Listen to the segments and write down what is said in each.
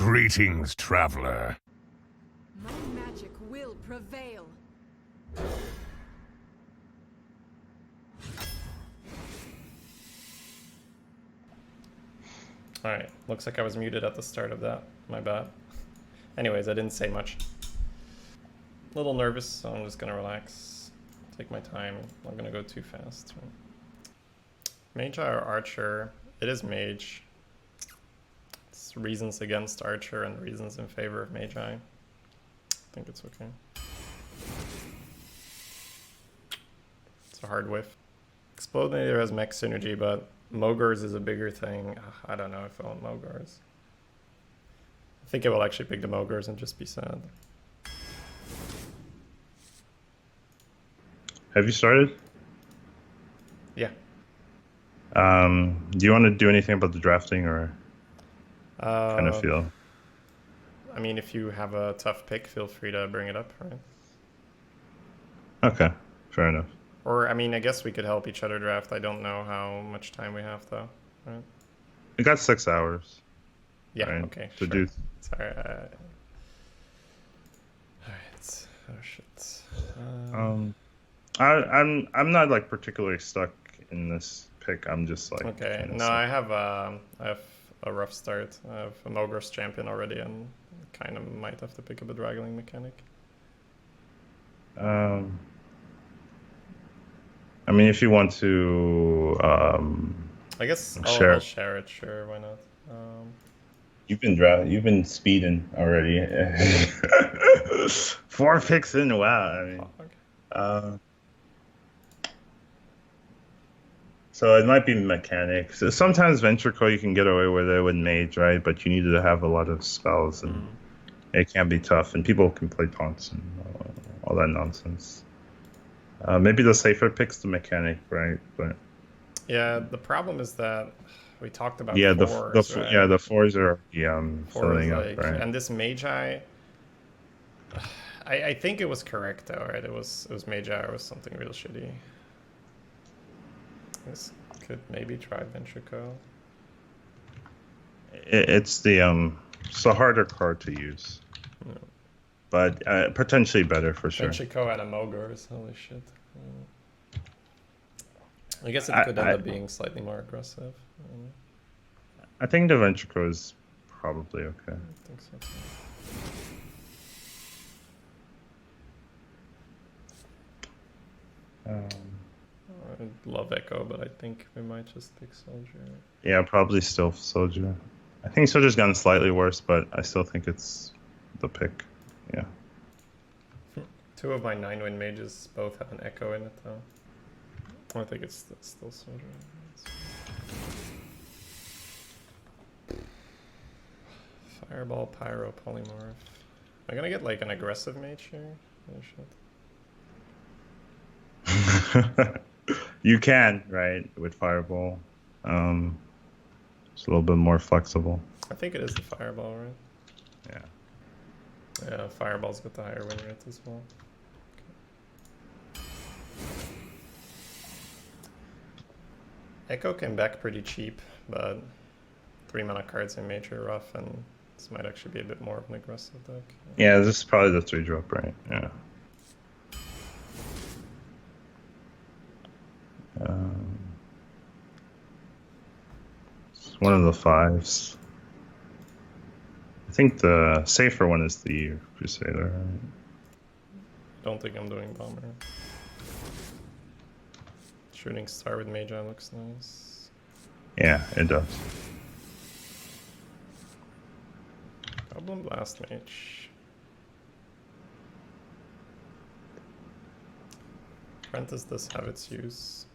Greetings, traveler. My magic will prevail. Alright, looks like I was muted at the start of that. My bad. Anyways, I didn't say much. A little nervous, so I'm just gonna relax. Take my time. I'm not gonna go too fast. Mage or Archer? It is Mage. It's reasons against Archer and reasons in favor of Magi. I think it's okay. It's a hard whiff. Explodinator has mech synergy, but Mogurs is a bigger thing. I don't know if I want Mogurs. I think I will actually pick the Mogurs and just be sad. Have you started? Yeah. Do you want to do anything about the drafting, or kind of feel? I mean, if you have a tough pick, feel free to bring it up, right? Okay, fair enough. Or, I mean, I guess we could help each other draft. I don't know how much time we have, though. Right? We got 6 hours. Yeah, right, okay, to sure. do. Sorry. Alright, oh shit. I'm not like particularly stuck in this pick. I'm just like Okay, no, I have a rough start. I have a Mogur's champion already, and kind of might have to pick up a Draggling mechanic. I mean, if you want to, I guess I'll share it. Sure, why not? You've been speeding already. 4 picks in. Wow. I mean, so it might be mechanics. Sometimes Ventricle you can get away with it with Mage, right? But you need to have a lot of spells, and it can be tough. And people can play taunts and all that nonsense. Maybe the safer pick's the mechanic, right? But yeah, the problem is that we talked about the fours are filling up, right? And this Magi, I think it was correct though, right? It was Magi or was something real shitty. This could maybe try Ventrico. It's a harder card to use. No. But potentially better for sure. Ventrico and a Mogurs, holy shit. I guess it could end up being slightly more aggressive. I think the Ventrico is probably okay. I think so too. I love Echo, but I think we might just pick Soldier. Yeah, probably still Soldier. I think Soldier's gotten slightly worse, but I still think it's the pick. Yeah. 2 of my 9-win mages both have an Echo in it, though. I think it's still Soldier. Fireball, Pyro, Polymorph. Am I gonna get like an aggressive mage here? Oh shit. You can, right, with Fireball. It's a little bit more flexible. I think it is the Fireball, right? Yeah. Yeah, Fireball's got the higher win rate as well. Okay. Echo came back pretty cheap, but 3 mana cards in Mage are rough, and this might actually be a bit more of an aggressive deck. Yeah, this is probably the 3-drop, right? Yeah. It's one of the 5s. I think the safer one is the Crusader, right? Don't think I'm doing Bomber. Shooting Star with Magi looks nice. Yeah, it does. Goblin Blast Mage. Apprentice does have its use.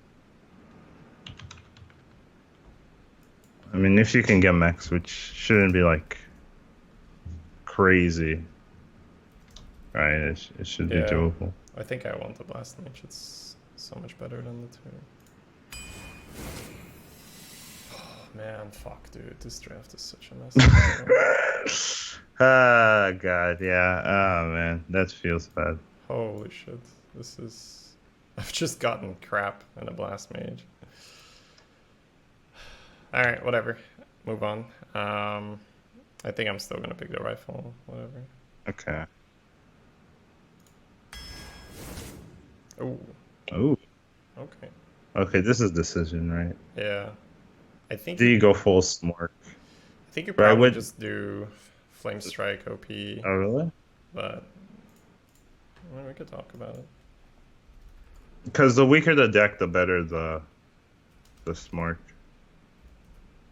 I mean, if you can get mechs, which shouldn't be like crazy, right? It should be doable. I think I want the Blast Mage. It's so much better than the 2. Oh man, fuck, dude. This draft is such a mess. Oh god, yeah. Oh man, that feels bad. Holy shit. This is... I've just gotten crap in a Blast Mage. Alright, whatever. Move on. I think I'm still gonna pick the rifle, whatever. Okay. Oh, Ooh. okay. Okay, this is decision, right? Yeah. I think Do you go full smork? I think you But I probably would. just do Flame Strike OP, Oh, really? but well, we could talk about it. Because the weaker the deck, the better the smork.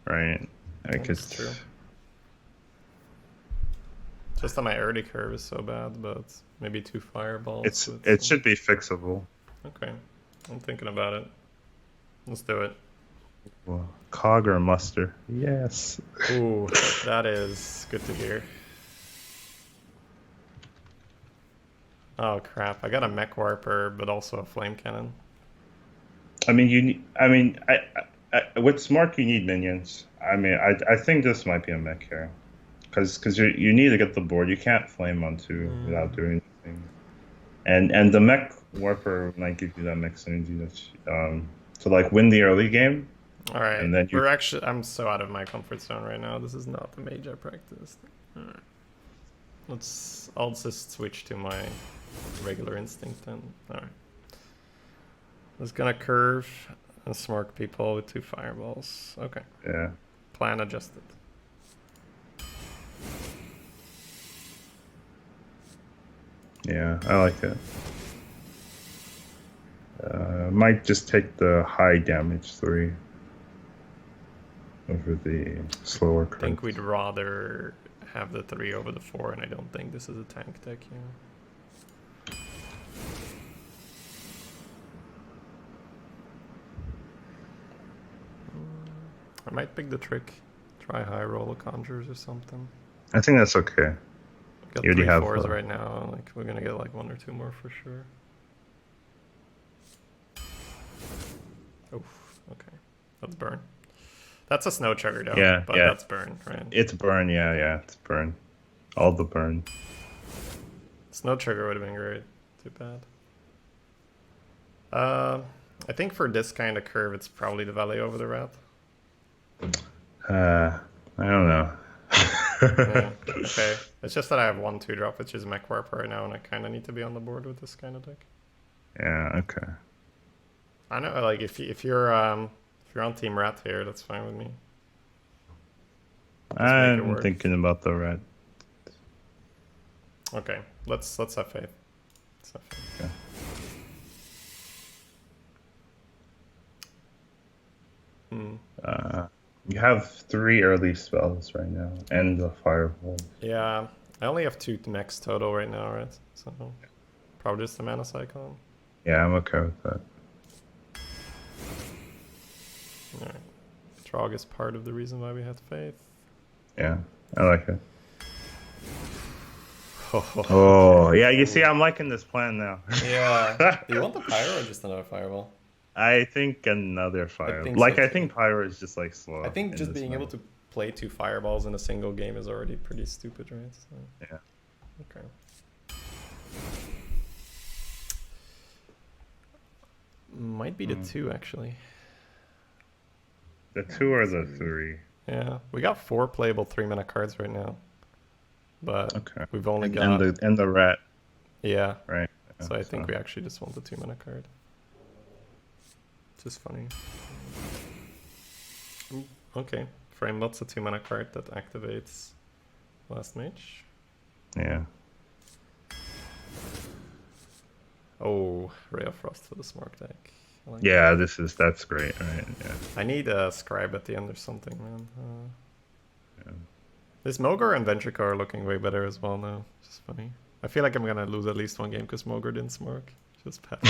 Right? Like That's true. Just that my early curve is so bad, but maybe 2 fireballs. It should be fixable. Okay, I'm thinking about it. Let's do it. Well, cog or muster? Yes. Ooh, that is good to hear. Oh crap! I got a mech warper, but also a flame cannon. I mean, with smork you need minions. I mean, I think this might be a mech here, because you need to get the board. You can't flame on 2 without doing anything. And the mech warper might give you that mech synergy that's to like win the early game. All right, And then I'm so out of my comfort zone right now. This is not the mage I practiced. All right. I'll just switch to my regular instinct then. All right. Just gonna curve and smork people with 2 fireballs. Okay. Yeah. Plan adjusted. Yeah, I like it. Might just take the high damage 3 over the slower I think curve. we'd rather have the 3 over the 4, and I don't think this is a tank deck here. I might pick the trick. Try high roll of conjures or something. I think that's okay. Got You already 3 have, 4s right now. Like we're gonna get like 1 or 2 more for sure. Oof. Okay, that's burn. That's a snow chugger though. Yeah, but yeah. that's burn, right? It's burn, yeah, it's burn. All the burn. Snow trigger would have been great. Too bad. I think for this kind of curve, it's probably the Valley over the Rat. I don't know. Yeah, okay. It's just that I have 1 2-drop, which is Mech Warp right now, and I kind of need to be on the board with this kind of deck. Yeah, okay. I know, like if you're on Team Rat here, that's fine with me. I'm thinking about the red. Okay, let's have faith. Let's have faith. Okay. You have 3 early spells right now, and the fireball. Yeah, I only have 2 mechs total right now, right? So probably just a mana cyclone. Yeah, I'm okay with that. Alright. Trog is part of the reason why we had faith. Yeah, I like it. Oh, yeah, you see, I'm liking this plan now. Yeah. You want the pyro or just another fireball? I think another fire. I think pyro is just like slow. I think just being able to play 2 fireballs in a single game is already pretty stupid, right? So, yeah. Okay. Might be the 2 actually. The 2 or the 3? Yeah, we got 4 playable 3-mana cards right now, but we've only got and the rat. Yeah. Right. Yeah, so I think we actually just want the 2-mana card. Just funny. Ooh, okay, Framelot's a 2-mana card that activates Last Mage. Yeah. Oh, Ray of Frost for the Smork deck. Like yeah, that's great, right? Yeah. I need a Scribe at the end or something, man. Yeah. This Mogre and Ventrica are looking way better as well now. Just funny. I feel like I'm gonna lose at least 1 game because Mogre didn't Smork. Just pass.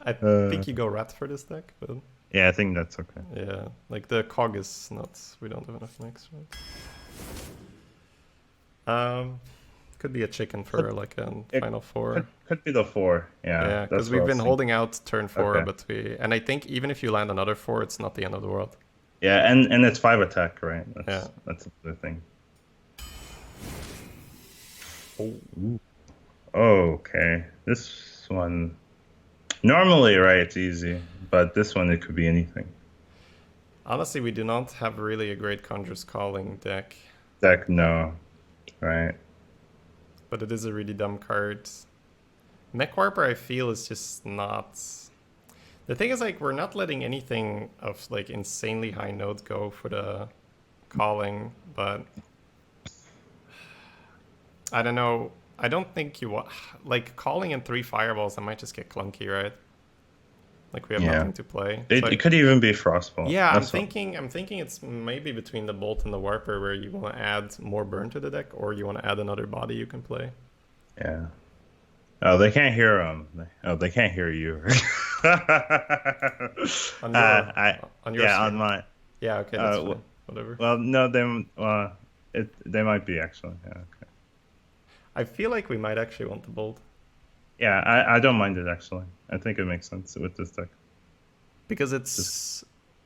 I think you go Rat for this deck, but yeah, I think that's okay. yeah, like the cog is nuts. We don't have enough mix, right? Could be a chicken for like a final 4. Could be the 4. Yeah, because we've been holding out turn 4, but I think even if you land another 4, it's not the end of the world. Yeah, and it's 5 attack, right? Yeah, that's the thing. Oh. Okay, this one. Normally, right, it's easy, but this one it could be anything. Honestly, we do not have really a great Conjurer's Calling deck. deck, no. Right. But it is a really dumb card. Mech Warper, I feel, is just not... The thing is, like, we're not letting anything of, like, insanely high nodes go for the calling, but... I don't know. I don't think you want... Like, calling in 3 fireballs, that might just get clunky, right? Like, we have nothing to play. It could even be Frostbolt. Yeah, I'm thinking it's maybe between the Bolt and the Warper where you want to add more burn to the deck, or you want to add another body you can play. Yeah. Oh, they can't hear Oh, they can't hear you. On your yeah, stream. on mine. Yeah, okay, that's fine. Whatever. Well, no, they might be actually. Yeah, okay. I feel like we might actually want the Bolt. Yeah, I don't mind it actually. I think it makes sense with this deck. Because it's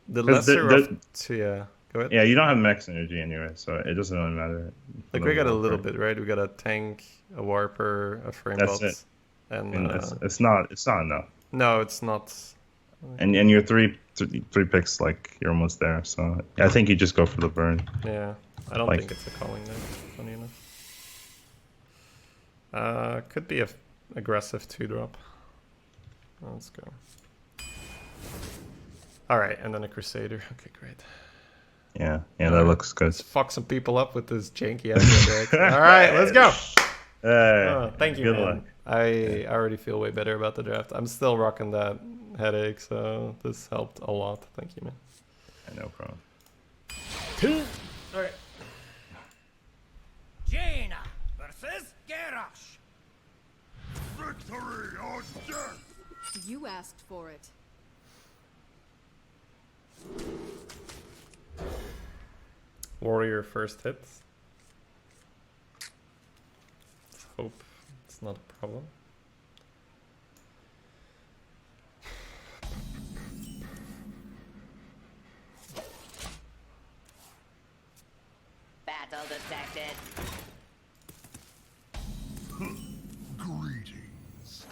the lesser of two, yeah. Go ahead. Yeah, you don't have max energy anyway, so it doesn't really matter. Like we got a little bit, right? We got a tank, a warper, a frame That's bot, it. and it's not enough. No, it's not. And your three picks, like you're almost there. So I think you just go for the burn. Yeah, I don't think it's a calling deck. Funny enough. Could be a aggressive 2-drop. Let's go. All right, and then a Crusader. Okay, great. Yeah, that looks good. Let's fuck some people up with this janky ass deck. All right, let's go. Thank you, man. Luck. I already feel way better about the draft. I'm still rocking that headache, so this helped a lot. Thank you, man. No problem. All right. Jaina versus Garrosh. Victory or death! You asked for it. Warrior first hit. Let's hope it's not a problem. Battle detected. Greetings.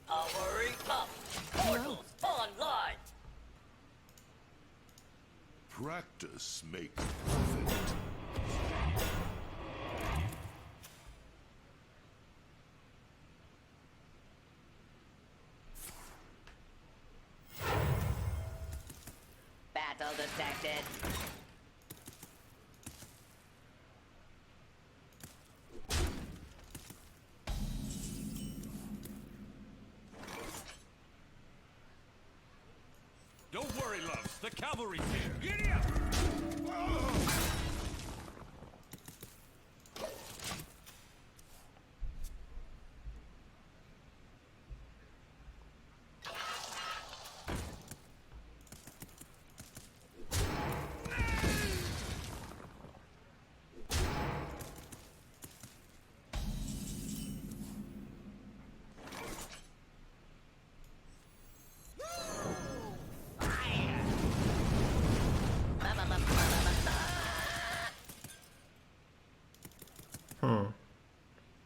Powering up. Portals online. Practice makes perfect. Battle detected. Don't worry, loves. The cavalry's here. Giddy up!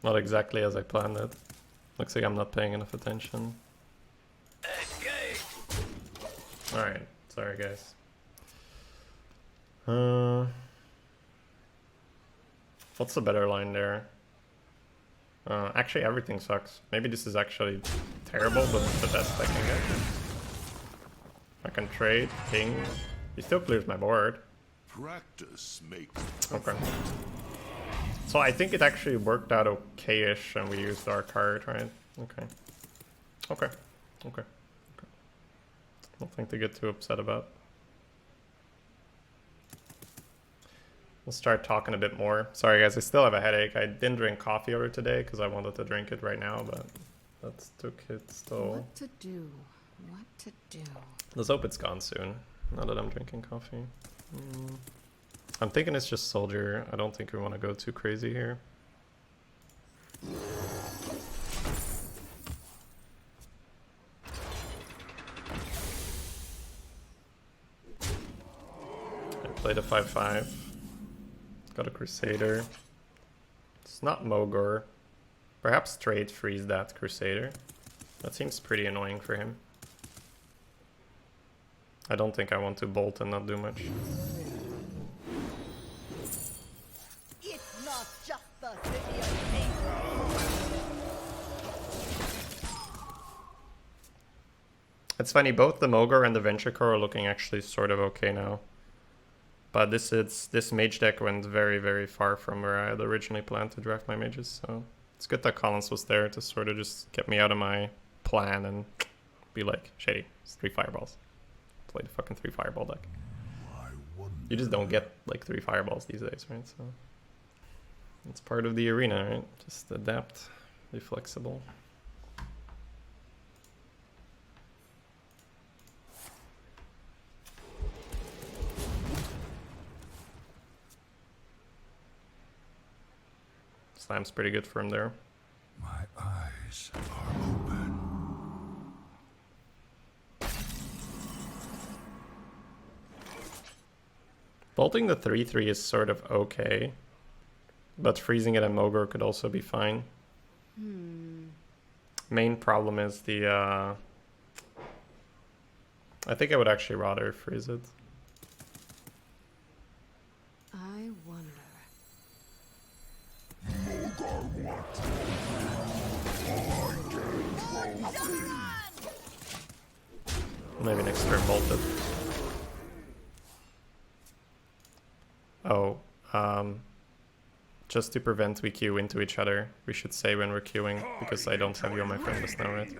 Not exactly as I planned it. Looks like I'm not paying enough attention. Alright, sorry guys. What's the better line there? Actually everything sucks. Maybe this is actually terrible, but the best I can get. I can trade, king. He still clears my board. Practice makes Okay. So I think it actually worked out okay-ish and we used our card, right? Okay. Okay. Okay. Okay. Nothing to get too upset about. We'll start talking a bit more. Sorry guys, I still have a headache. I didn't drink coffee over today because I wanted to drink it right now, but that took its toll. What to do? What to do? Let's hope it's gone soon, now that I'm drinking coffee. I'm thinking it's just soldier. I don't think we want to go too crazy here. I played a 5/5. Got a Crusader. It's not Mogor. Perhaps trade freeze that Crusader. That seems pretty annoying for him. I don't think I want to bolt and not do much. Not just the city of kings. It's funny, both the Mogre and the Venture Core are looking actually sort of okay now. But this mage deck went very, very far from where I had originally planned to draft my mages, so it's good that Collins was there to sort of just get me out of my plan and be like, Shady, it's 3 fireballs. Play the fucking 3 fireball deck. You just don't get like 3 fireballs these days, right? So it's part of the arena, right? Just adapt, be flexible. Slam's pretty good for him there. My eyes are open. Bolting the 3/3 is sort of okay, but freezing it at Mogre could also be fine. Main problem is the I think I would actually rather freeze it. I wonder. Maybe next turn bolt it. Oh, just to prevent we queue into each other, we should say when we're queuing, because I don't have you on my friend list now, right?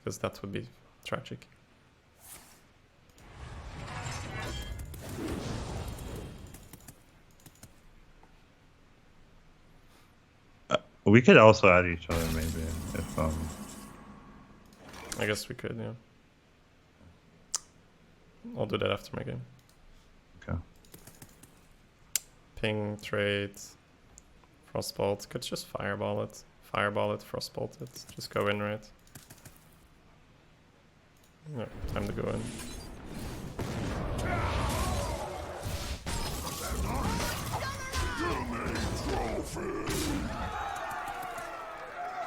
Because that would be tragic. We could also add each other maybe if I guess we could, yeah. I'll do that after my game. Okay. Ping, trade, frostbolt. Could just fireball it, frostbolt it. Just go in, right? No, time to go in.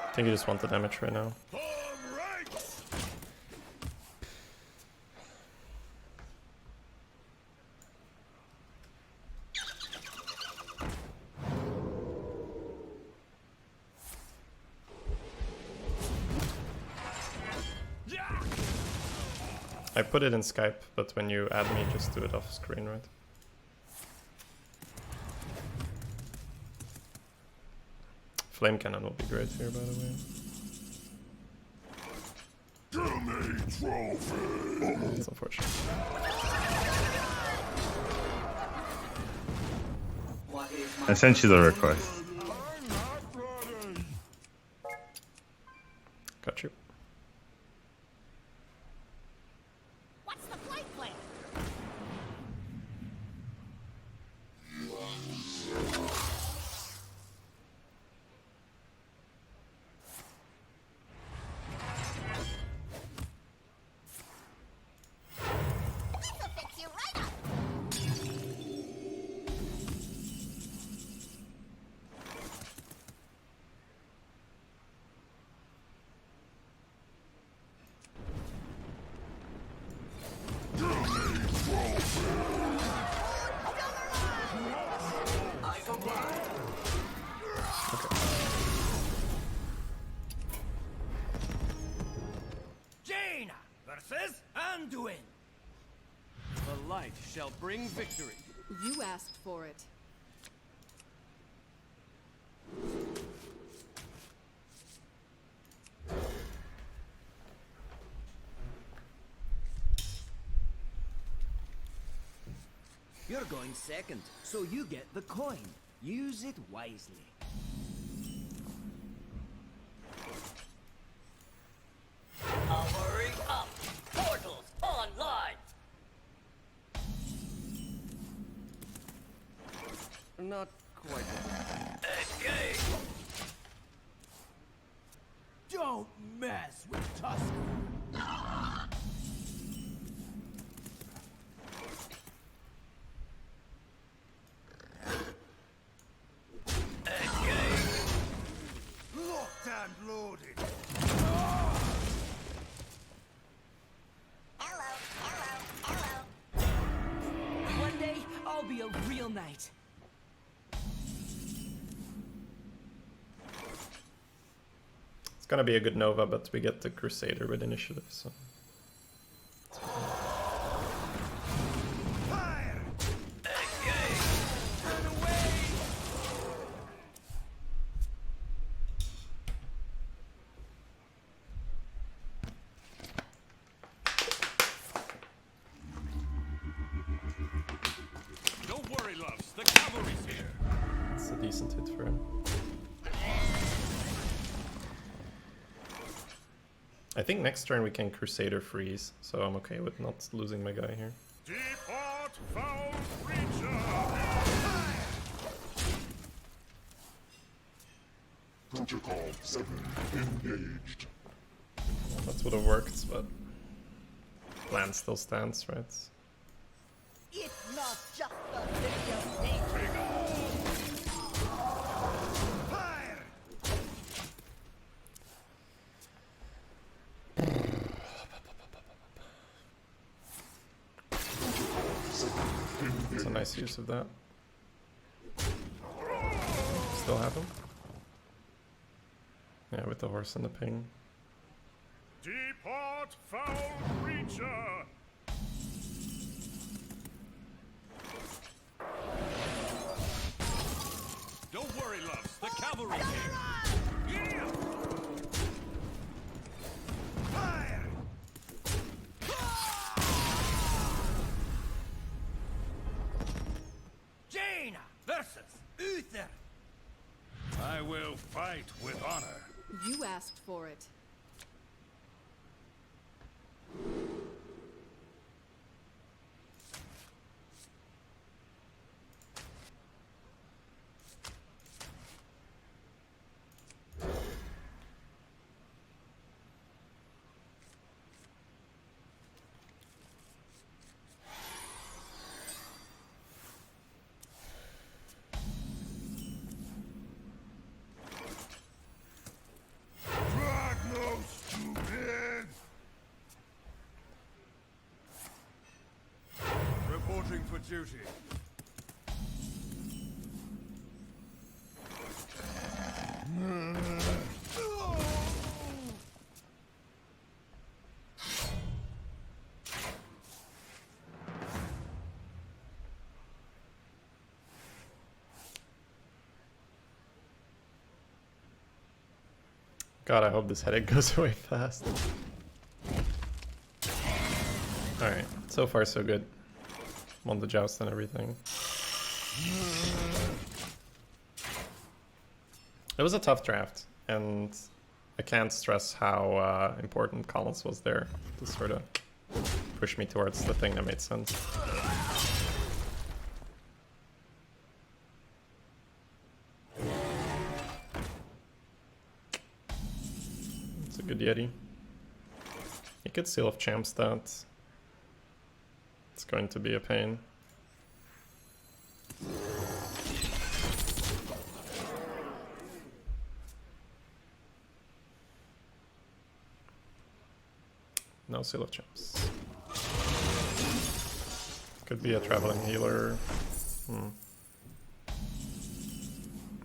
I think you just want the damage right now. I put it in Skype, but when you add me, just do it off screen, right? Flame cannon will be great here, by the way. It's unfortunate. I sent you the request. Got you. What's the flight plan? This'll fix you right up. Jaina versus Anduin. The light shall bring victory. You asked for it. You're going second, so you get the coin. Use it wisely. Powering up. Portals online. Not quite. Engage. Don't mess with Tusker. Engage. Locked and loaded. Hello. 1 day, I'll be a real knight. gonna be a good Nova, but we get the Crusader with initiative, so... Fire! Turn away! Don't worry, loves. The cavalry's here. It's a decent hit for him. I think next turn we can Crusader freeze, so I'm okay with not losing my guy here. Depart, foul creature! Protocol 7 engaged. That would have worked, but plan still stands, right? It's not just a video nature. Fire! It's a nice use of that. Still have him? Yeah, with the horse and the ping. Depart, foul creature! Don't worry, loves. The cavalry's here. Giddy up! Fire! Jaina versus Uther. I will fight with honor. You asked for it. Reporting for duty. God, I hope this headache goes away fast. Alright, so far so good. Won the joust and everything. It was a tough draft, and I can't stress how important Collins was there to sort of push me towards the thing that made sense. It's a good Yeti. He could seal off champ stats. It's going to be a pain. No seal of champs. Could be a traveling healer. So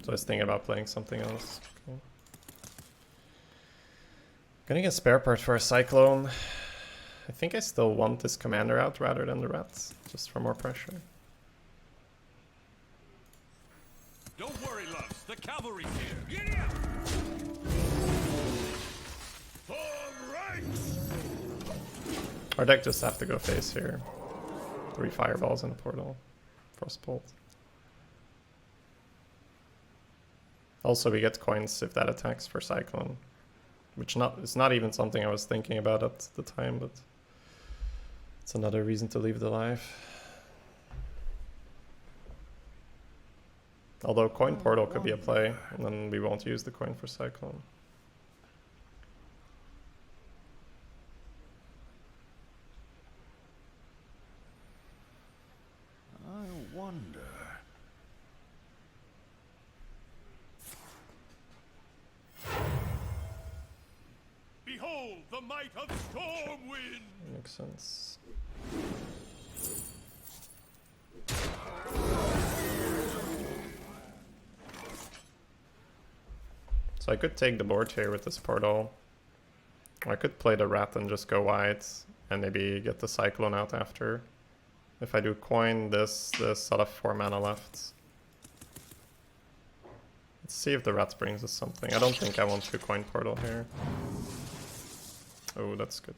I was thinking about playing something else. Okay. Gonna get spare part for a cyclone. I think I still want this commander out rather than the rats, just for more pressure. Don't worry, loves. The cavalry's here. Giddy up! All right! Our deck just have to go face here. 3 fireballs in a portal. Frostbolt. Also, we get coins if that attacks for cyclone, which it's not even something I was thinking about at the time, but it's another reason to leave the life. Although coin portal could be a play, and then we won't use the coin for cyclone. I wonder. Behold the might of Stormwind! Makes sense. So I could take the board here with this portal. Or I could play the rat and just go white and maybe get the cyclone out after. If I do coin this, I'll have 4 mana left. Let's see if the rat brings us something. I don't think I want to coin portal here. Oh, that's good.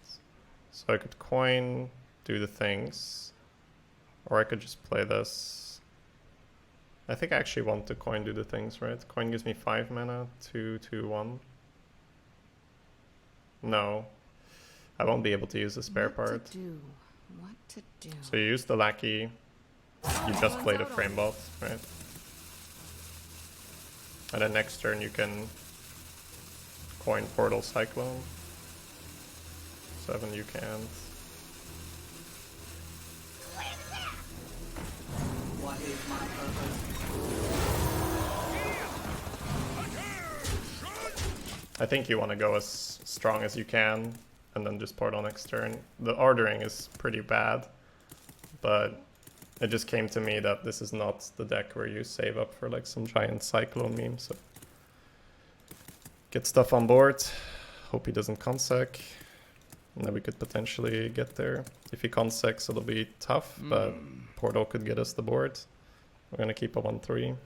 So I could coin, do the things. Or I could just play this. I think I actually want to coin, do the things, right? Coin gives me 5 mana, 2, 2, 1. No. I won't be able to use the spare part. What to do? So you use the lackey. You just play the frame bot, right? And then next turn you can coin portal cyclone. 7 you can't. What is my purpose? I think you want to go as strong as you can and then just portal next turn. The ordering is pretty bad, but it just came to me that this is not the deck where you save up for like some giant cyclone meme, so get stuff on board. Hope he doesn't consec, and then we could potentially get there. If he consecs, it'll be tough, but portal could get us the board. We're gonna keep a 1-3.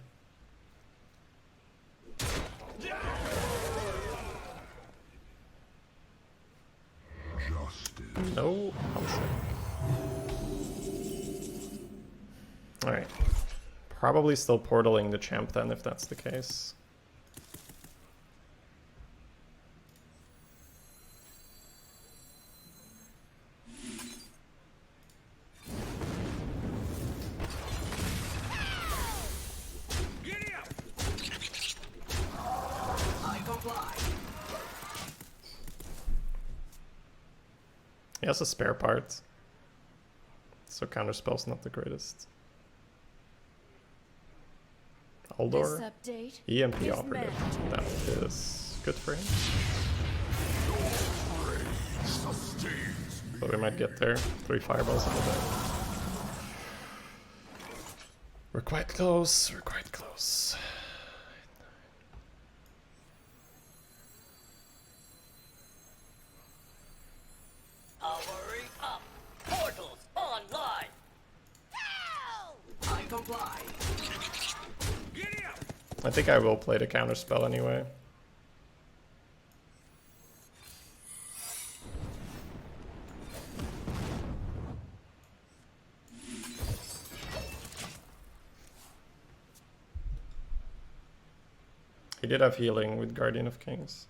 No consec. Alright. Probably still portaling the champ then, if that's the case. I comply. He has a spare part, so counterspell's not the greatest. Aldor, update EMP operative. That is good for him. But we might get there. 3 fireballs in the deck. We're quite close, we're quite close. Powering up. Portals online. I comply. I think I will play the counterspell anyway. He did have healing with Guardian of Kings.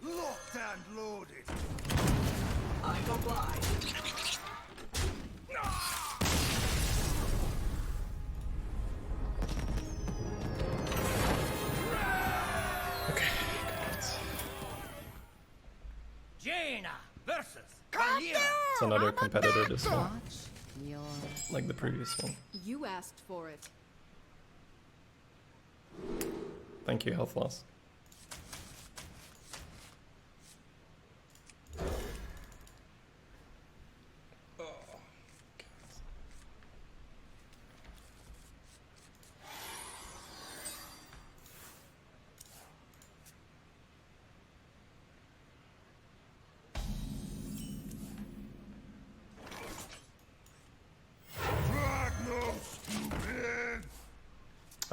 Locked and loaded. I comply. Okay. Jaina versus Calm Kalira. down. It's another competitor this one, Watch your... like the previous one. You asked for it. Thank you, health loss.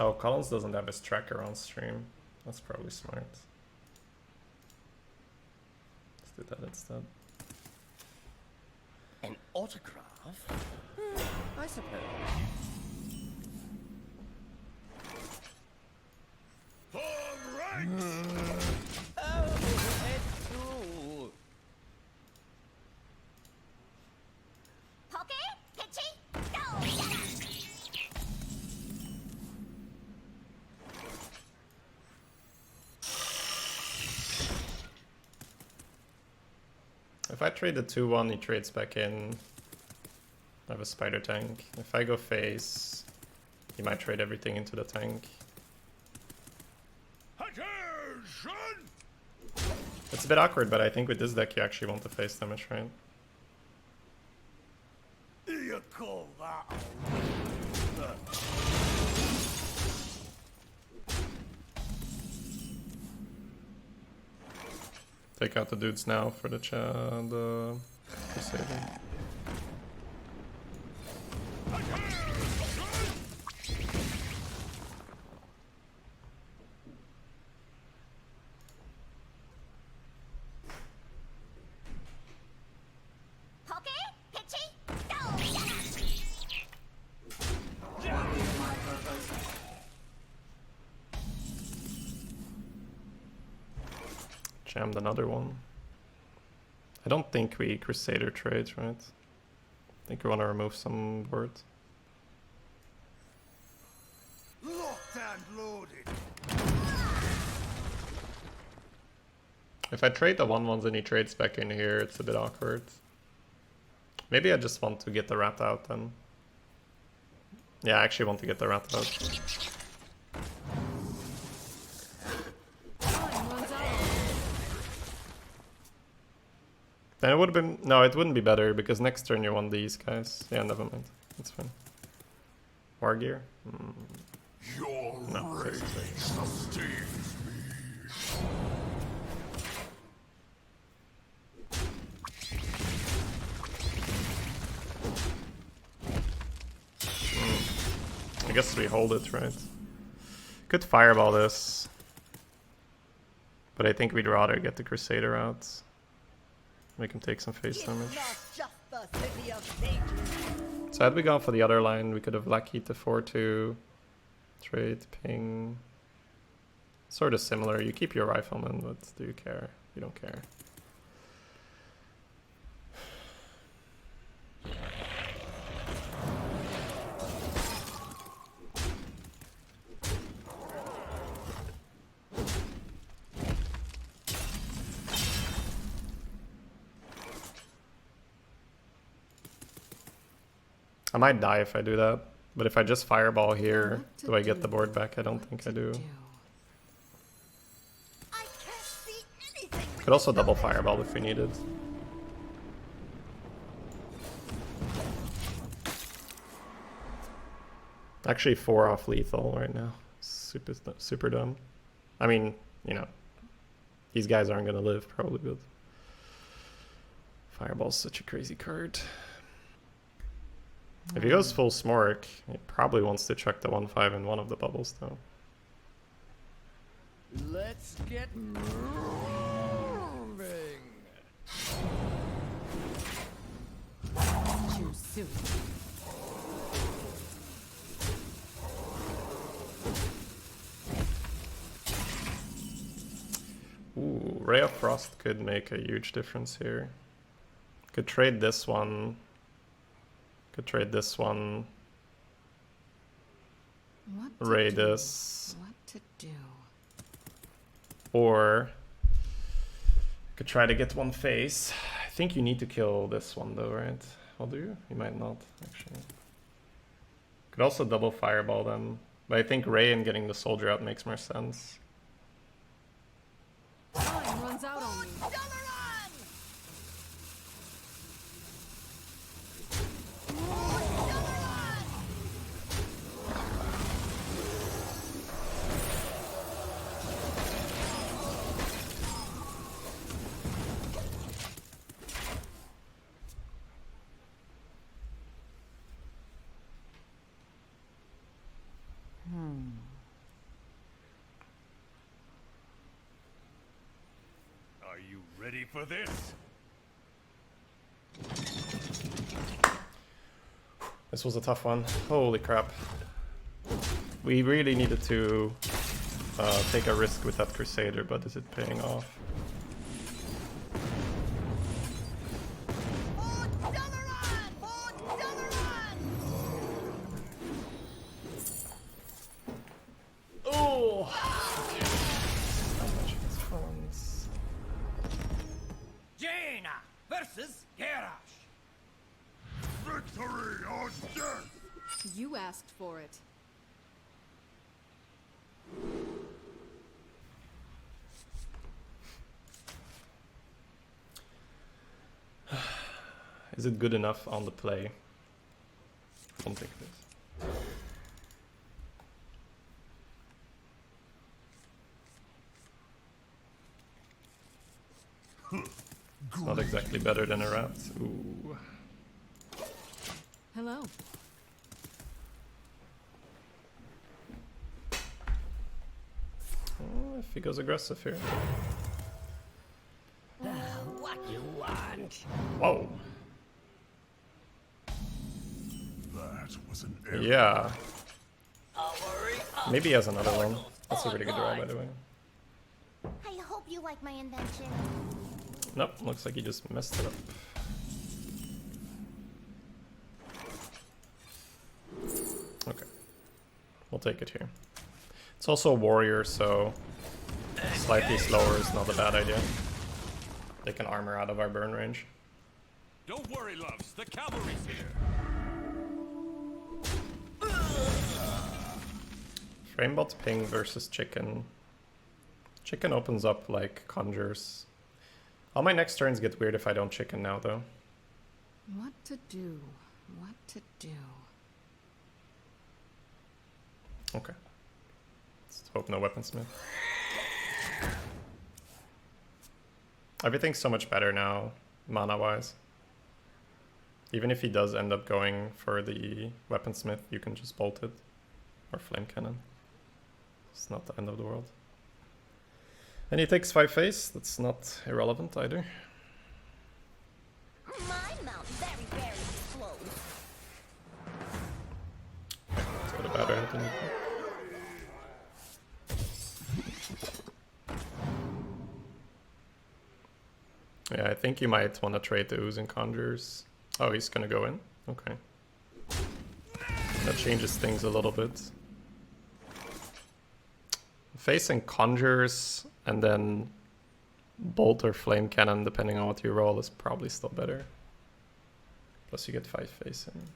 Oh, Collins doesn't have his tracker on stream. That's probably smart. Let's do that instead. An autograph? I suppose. Oh, it's true. Pocket? If I trade the 2-1, he trades back in. I have a spider tank. If I go face, he might trade everything into the tank. Attention! It's a bit awkward, but I think with this deck you actually want the face damage, right? You call that? Take out the dudes now for the Crusader. Jammed another one. I don't think we Crusader trades, right? I think we want to remove some board. Locked and loaded. If I trade the 1-1s and he trades back in here, it's a bit awkward. Maybe I just want to get the rat out then. Yeah, I actually want to get the rat out. Then it would have been... No, it wouldn't be better, because next turn you want these guys. Yeah, never mind. That's fine. War gear? Your rage sustains me. I guess we hold it, right? Could fireball this. But I think we'd rather get the Crusader out. Make him take some face damage. So had we gone for the other line, we could have Blackheat the 4-2. Trade, ping. Sort of similar. You keep your rifleman, but do you care? You don't care. I might die if I do that, but if I just fireball here, do I get the board back? I don't think I do. Could also double fireball if we needed. Actually 4 off lethal right now. Super dumb. I mean, you know, these guys aren't gonna live probably, but fireball's such a crazy card. If he goes full smork, he probably wants to chuck the 1-5 in one of the bubbles, though. Let's get moving. Too soon. Ooh, Ray of Frost could make a huge difference here. Could trade this one. Could trade this one. Ray this. What to do? Or could try to get one face. I think you need to kill this one though, right? Well, do you? You might not, actually. Could also double fireball them. But I think Ray and getting the soldier out makes more sense. Time runs out on me. Are you ready for this? This was a tough one. Holy crap. We really needed to take a risk with that Crusader, but is it paying off? Oh! How much is funds? Jaina, versus Garrosh. Victory or death! You asked for it. Is it good enough on the play? I don't think it is. It's not exactly better than a rat. Ooh. Hello. Oh, if he goes aggressive here. What you want? Whoa. That was an error. Yeah. Hurry up. Maybe he has another one. That's a really good draw, by the way. I hope you like my invention. Nope, looks like he just messed it up. Okay. We'll take it here. It's also a warrior, so slightly slower is not a bad idea. They can armor out of our burn range. Don't worry, loves. The cavalry's here. Framebot ping versus chicken. Chicken opens up like conjures. All my next turns get weird if I don't chicken now, though. What to do? What to do? Okay. Let's hope no weaponsmith. Everything's so much better now, mana-wise. Even if he does end up going for the weaponsmith, you can just bolt it. Or flame cannon. It's not the end of the world. And he takes 5 face, that's not irrelevant either. My mount very, very close. Let's go to battle head and yeah, I think you might want to trade the ooze and conjures. Oh, he's gonna go in? Okay. That changes things a little bit. Facing conjures and then bolt or flame cannon, depending on what you roll, is probably still better. Plus you get 5 facing.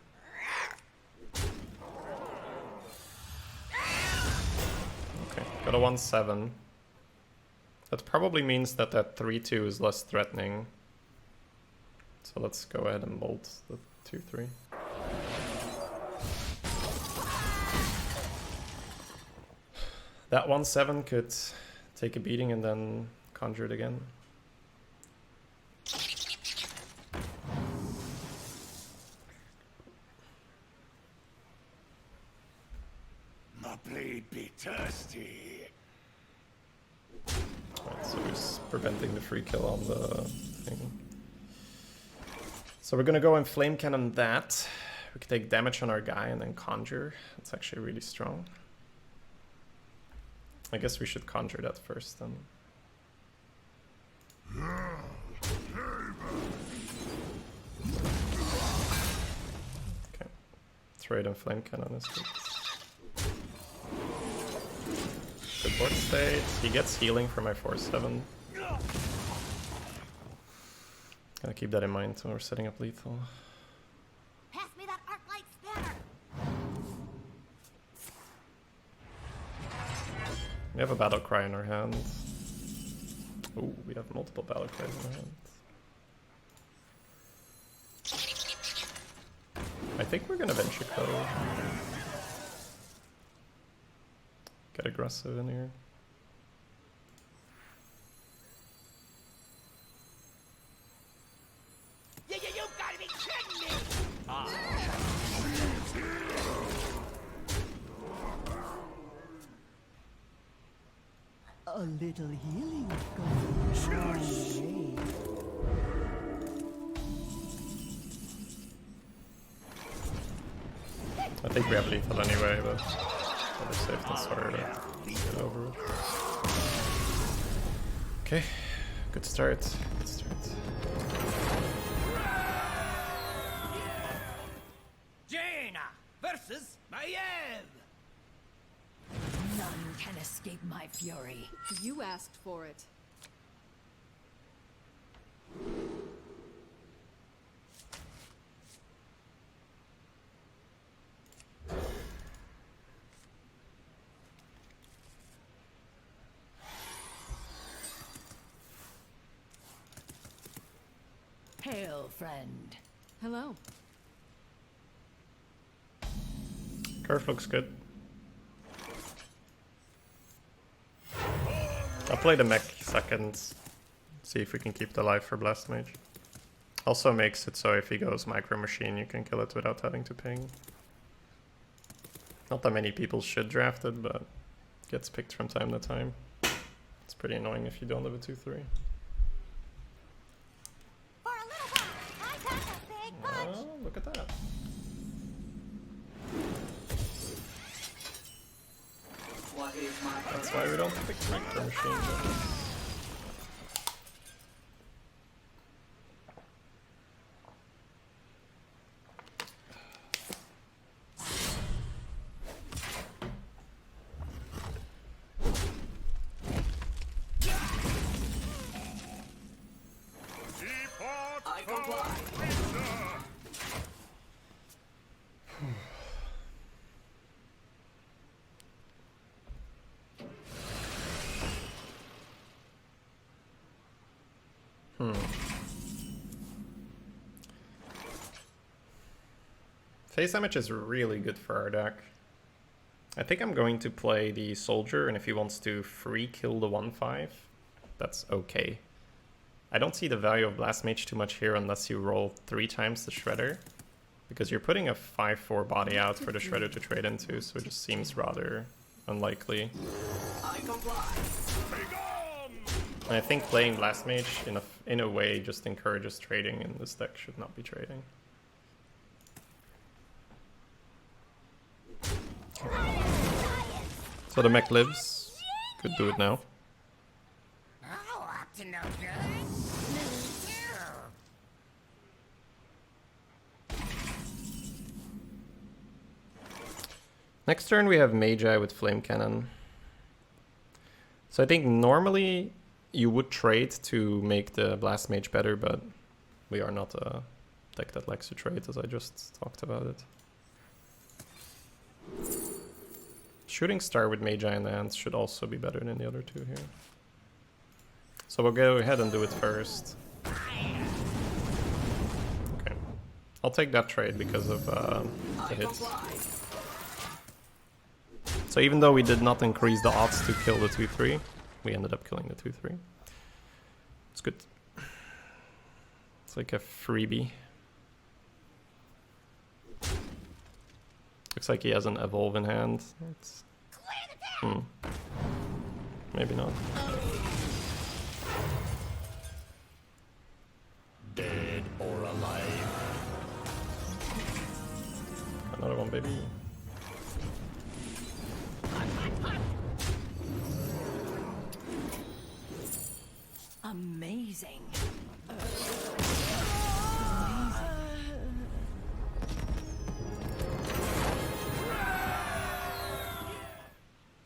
Okay, got a 1-7. That probably means that that 3-2 is less threatening. So let's go ahead and bolt the 2-3. That 1-7 could take a beating and then conjure it again. My blade be thirsty. Right, so he's preventing the free kill on the thing. So we're gonna go and flame cannon that. We can take damage on our guy and then conjure. It's actually really strong. I guess we should conjure that first then. Okay. Trade and flame cannon is good. Good board state. He gets healing for my 4-7. Gotta keep that in mind when we're setting up lethal. Pass me that arc light spanner. We have a battle cry in our hand. Oh, we have multiple battle cries in our hand. I think we're gonna venture go. Get aggressive in here. You gotta be kidding me! A little healing goes a long way. I think we have lethal anyway, but better safe than sorry to get over it. Okay, good start. Good start. Jaina versus Maiev. None can escape my fury. You asked for it. Hail, friend. Hello. Curve looks good. I'll play the mech second. See if we can keep the life for Blast Mage. Also makes it so if he goes Micro Machine, you can kill it without having to ping. Not that many people should draft it, but it gets picked from time to time. It's pretty annoying if you don't have a 2-3. For a little while, I pack a big punch. Oh, look at that. What is my That's why we don't pick Micro Machine. I comply. Face damage is really good for our deck. I think I'm going to play the Soldier, and if he wants to free kill the 1-5, that's okay. I don't see the value of Blast Mage too much here unless you roll 3 times the Shredder, because you're putting a 5-4 body out for the Shredder to trade into, so it just seems rather unlikely. I comply. And I think playing Blast Mage in a way just encourages trading, and this deck should not be trading. So the mech lives. Could do it now. Oh, up to no good. Next turn we have Magi with Flame Cannon. So I think normally you would trade to make the Blast Mage better, but we are not a deck that likes to trade, as I just talked about it. Shooting Star with Magi in the hands should also be better than the other two here. So we'll go ahead and do it first. Okay. I'll take that trade because of the hits. So even though we did not increase the odds to kill the 2-3, we ended up killing the 2-3. It's good. It's like a freebie. Looks like he has an Evolve in hand. It's... Maybe not. Dead or alive. Another one, baby. Amazing.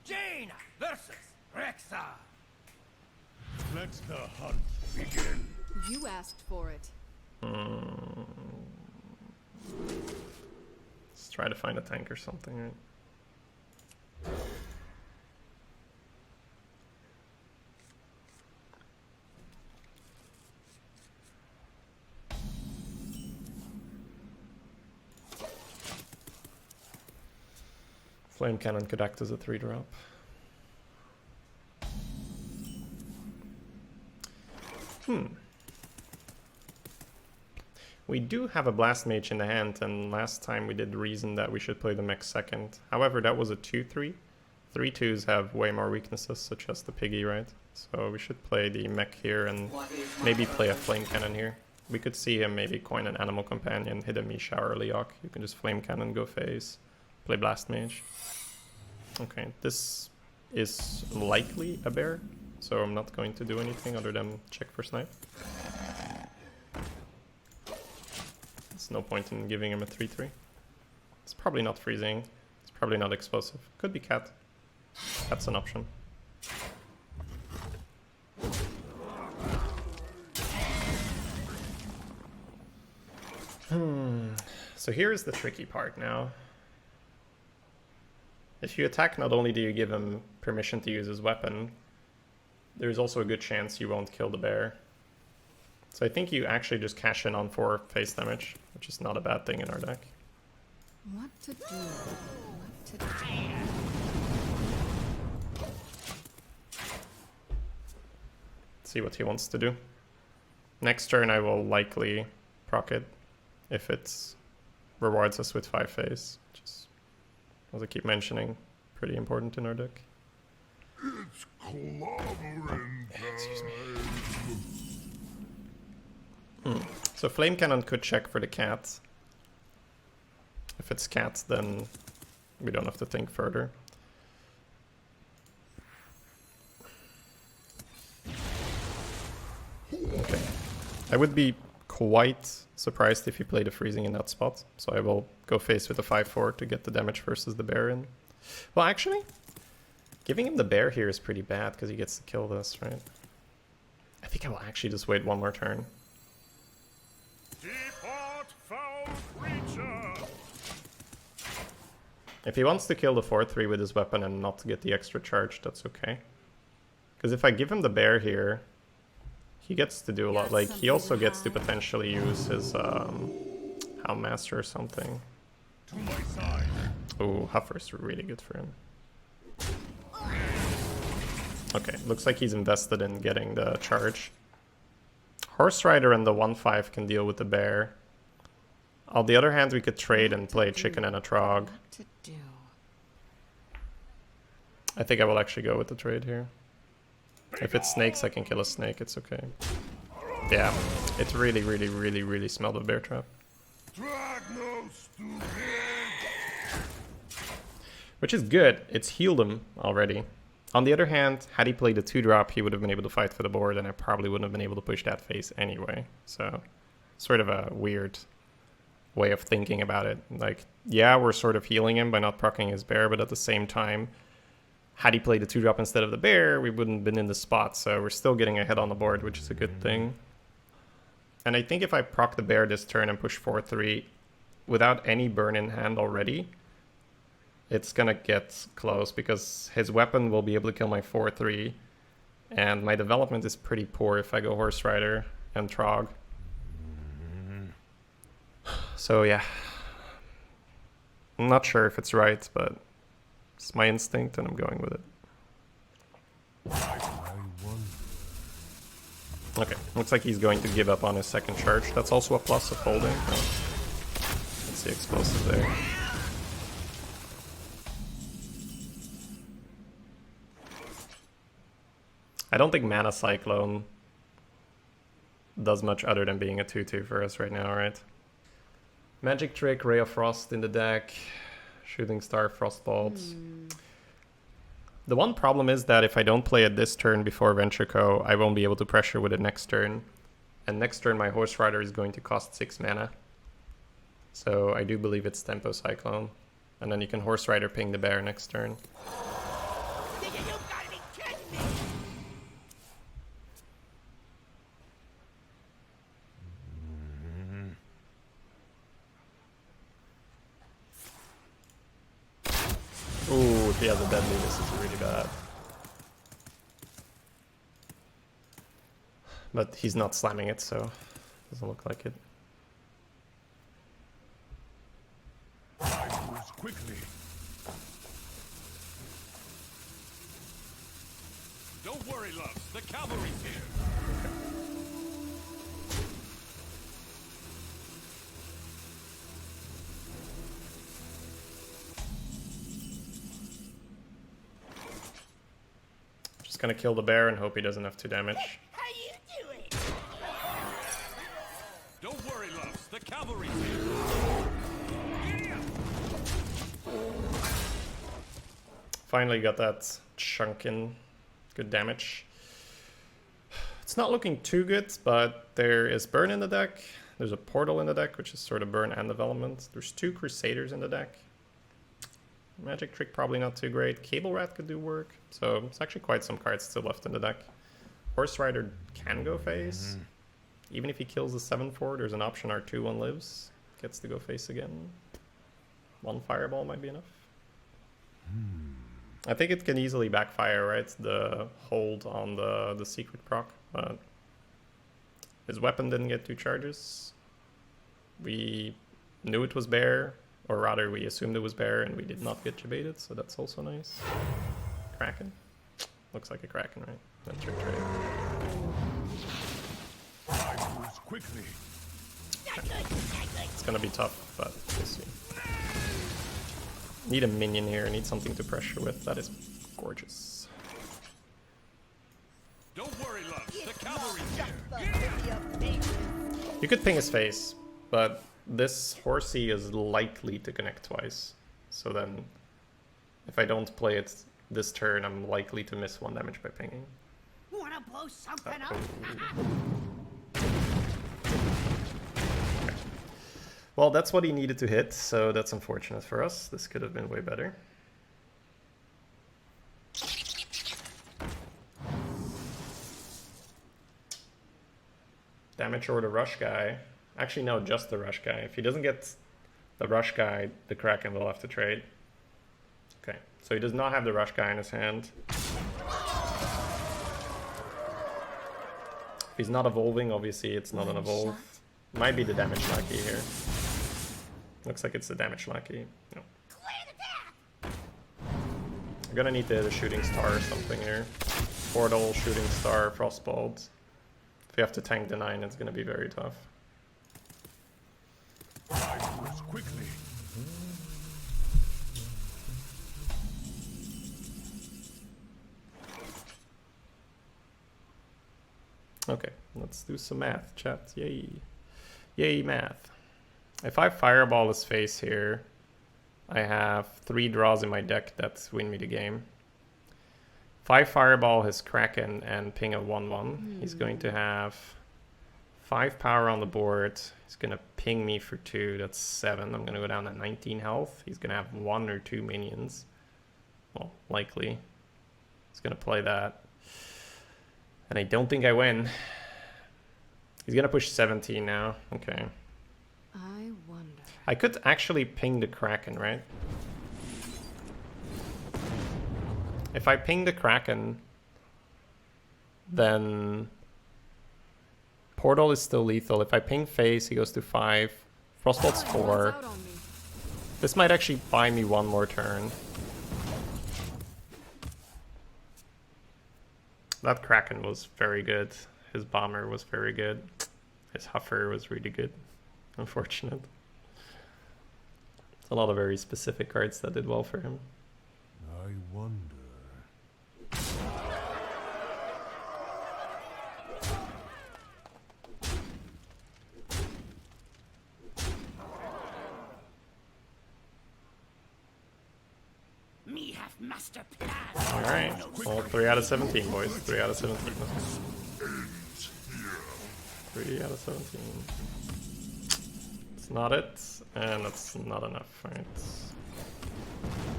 Jaina versus Rexa. Let the hunt begin. You asked for it. Let's try to find a tank or something, right? Flame Cannon could act as a 3-drop. We do have a Blast Mage in the hand, and last time we did reason that we should play the mech second. However, that was a 2-3. 3-2s have way more weaknesses, such as the Piggy, right? So we should play the mech here and maybe play a Flame Cannon here. We could see him maybe coin an Animal Companion, hit a Misha or a Leok. You can just Flame Cannon, go phase, play Blast Mage. Okay, this is likely a bear, so I'm not going to do anything other than check for snipe. There's no point in giving him a 3-3. It's probably not freezing. It's probably not explosive. Could be cat. That's an option. So here's the tricky part now. If you attack, not only do you give him permission to use his weapon, there's also a good chance you won't kill the bear. So I think you actually just cash in on 4 face damage, which is not a bad thing in our deck. What to do? What to do? See what he wants to do. Next turn I will likely proc it if it rewards us with 5 face, which is, as I keep mentioning, pretty important in our deck. It's clobbering time. So Flame Cannon could check for the cat. If it's cat, then we don't have to think further. Okay. I would be quite surprised if he played a freezing in that spot, so I will go face with a 5-4 to get the damage versus the bear in. Well, actually, giving him the bear here is pretty bad because he gets to kill this, right? I think I will actually just wait one more turn. Depart, foul creature! If he wants to kill the 4-3 with his weapon and not get the extra charge, that's okay. Because if I give him the bear here, he gets to do a lot. Like, he also gets to potentially use his Hound Master or something. To my side. Ooh, Huffer's really good for him. Okay, looks like he's invested in getting the charge. Horse Rider and the 1-5 can deal with the bear. On the other hand, we could trade and play chicken and a trog. What to do? I think I will actually go with the trade here. If it's snakes, I can kill a snake, it's okay. Yeah, it really, really, really, really smelled of bear trap. Which is good, it's healed him already. On the other hand, had he played a 2-drop, he would have been able to fight for the board, and I probably wouldn't have been able to push that face anyway. So, sort of a weird way of thinking about it. Like, yeah, we're sort of healing him by not proccing his bear, but at the same time, had he played a 2-drop instead of the bear, we wouldn't have been in the spot, so we're still getting ahead on the board, which is a good thing. And I think if I proc the bear this turn and push 4-3 without any burn in hand already, it's gonna get close because his weapon will be able to kill my 4-3, and my development is pretty poor if I go Horse Rider and Trog. So yeah, I'm not sure if it's right, but it's my instinct and I'm going with it. Okay, looks like he's going to give up on his second charge. That's also a plus of holding. Oh. Let's see explosive there. I don't think Mana Cyclone does much other than being a 2-2 for us right now, right? Magic Trick, Ray of Frost in the deck, Shooting Star, Frostbolt. The one problem is that if I don't play it this turn before Venture Co, I won't be able to pressure with it next turn. And next turn my Horse Rider is going to cost 6 mana. So I do believe it's Tempo Cyclone. And then you can Horse Rider ping the bear next turn. You gotta be kidding me! Ooh, if he has a deadly, this is really bad. But he's not slamming it, so doesn't look like it. I moves quickly. Don't worry, loves. The cavalry's here. Just gonna kill the bear and hope he doesn't have 2 damage. How you doing? Don't worry, loves. The cavalry's here. Finally got that chunk in. Good damage. It's not looking too good, but there is burn in the deck. There's a portal in the deck, which is sort of burn and development. There's 2 Crusaders in the deck. Magic Trick probably not too great. Cable Rat could do work. So it's actually quite some cards still left in the deck. Horse Rider can go face. Even if he kills the 7-4, there's an option R2-1 lives. Gets to go face again. 1 Fireball might be enough. I think it can easily backfire, right? The hold on the secret proc. But His weapon didn't get 2 charges. We knew it was bear, or rather we assumed it was bear, and we did not get jebaited, so that's also nice. Kraken. Looks like a Kraken, right? That's your trade. Quickly. It's gonna be tough, but we'll see. Need a minion here, need something to pressure with. That is gorgeous. Don't worry, love. The cavalry's here. You could ping his face, but this horsey is likely to connect twice. So then, if I don't play it this turn, I'm likely to miss 1 damage by pinging. Wanna blow something up? Well, that's what he needed to hit, so that's unfortunate for us. This could have been way better. Damage or the rush guy. Actually, no, just the rush guy. If he doesn't get the rush guy, the Kraken will have to trade. Okay, so he does not have the rush guy in his hand. If he's not evolving, obviously it's not an evolve. Might be the damage lackey here. Looks like it's the damage lackey. No. I'm gonna need the shooting star or something here. Portal, shooting star, frostbolt. If you have to tank the 9, it's gonna be very tough. Quickly. Okay, let's do some math, chat. Yay. Yay, math. If I fireball his face here, I have 3 draws in my deck that win me the game. If I fireball his Kraken and ping a 1/1, he's going to have 5 power on the board. He's going to ping me for 2, that's 7. I'm going to go down to 19 health. He's going to have 1 or 2 minions. Well, likely. He's going to play that. And I don't think I win. He's going to push 17 now. Okay. I wonder. I could actually ping the Kraken, right? If I ping the Kraken, then Portal is still lethal. If I ping Face, he goes to 5. Frostbolt's 4. This might actually buy me 1 more turn. That Kraken was very good. His Bomber was very good. His Huffer was really good. Unfortunate. It's a lot of very specific cards that did well for him. I wonder. Me have master plan. Alright, well, 3 out of 17, boys. 3 out of 17. 3 out of 17. It's not it, and that's not enough, right?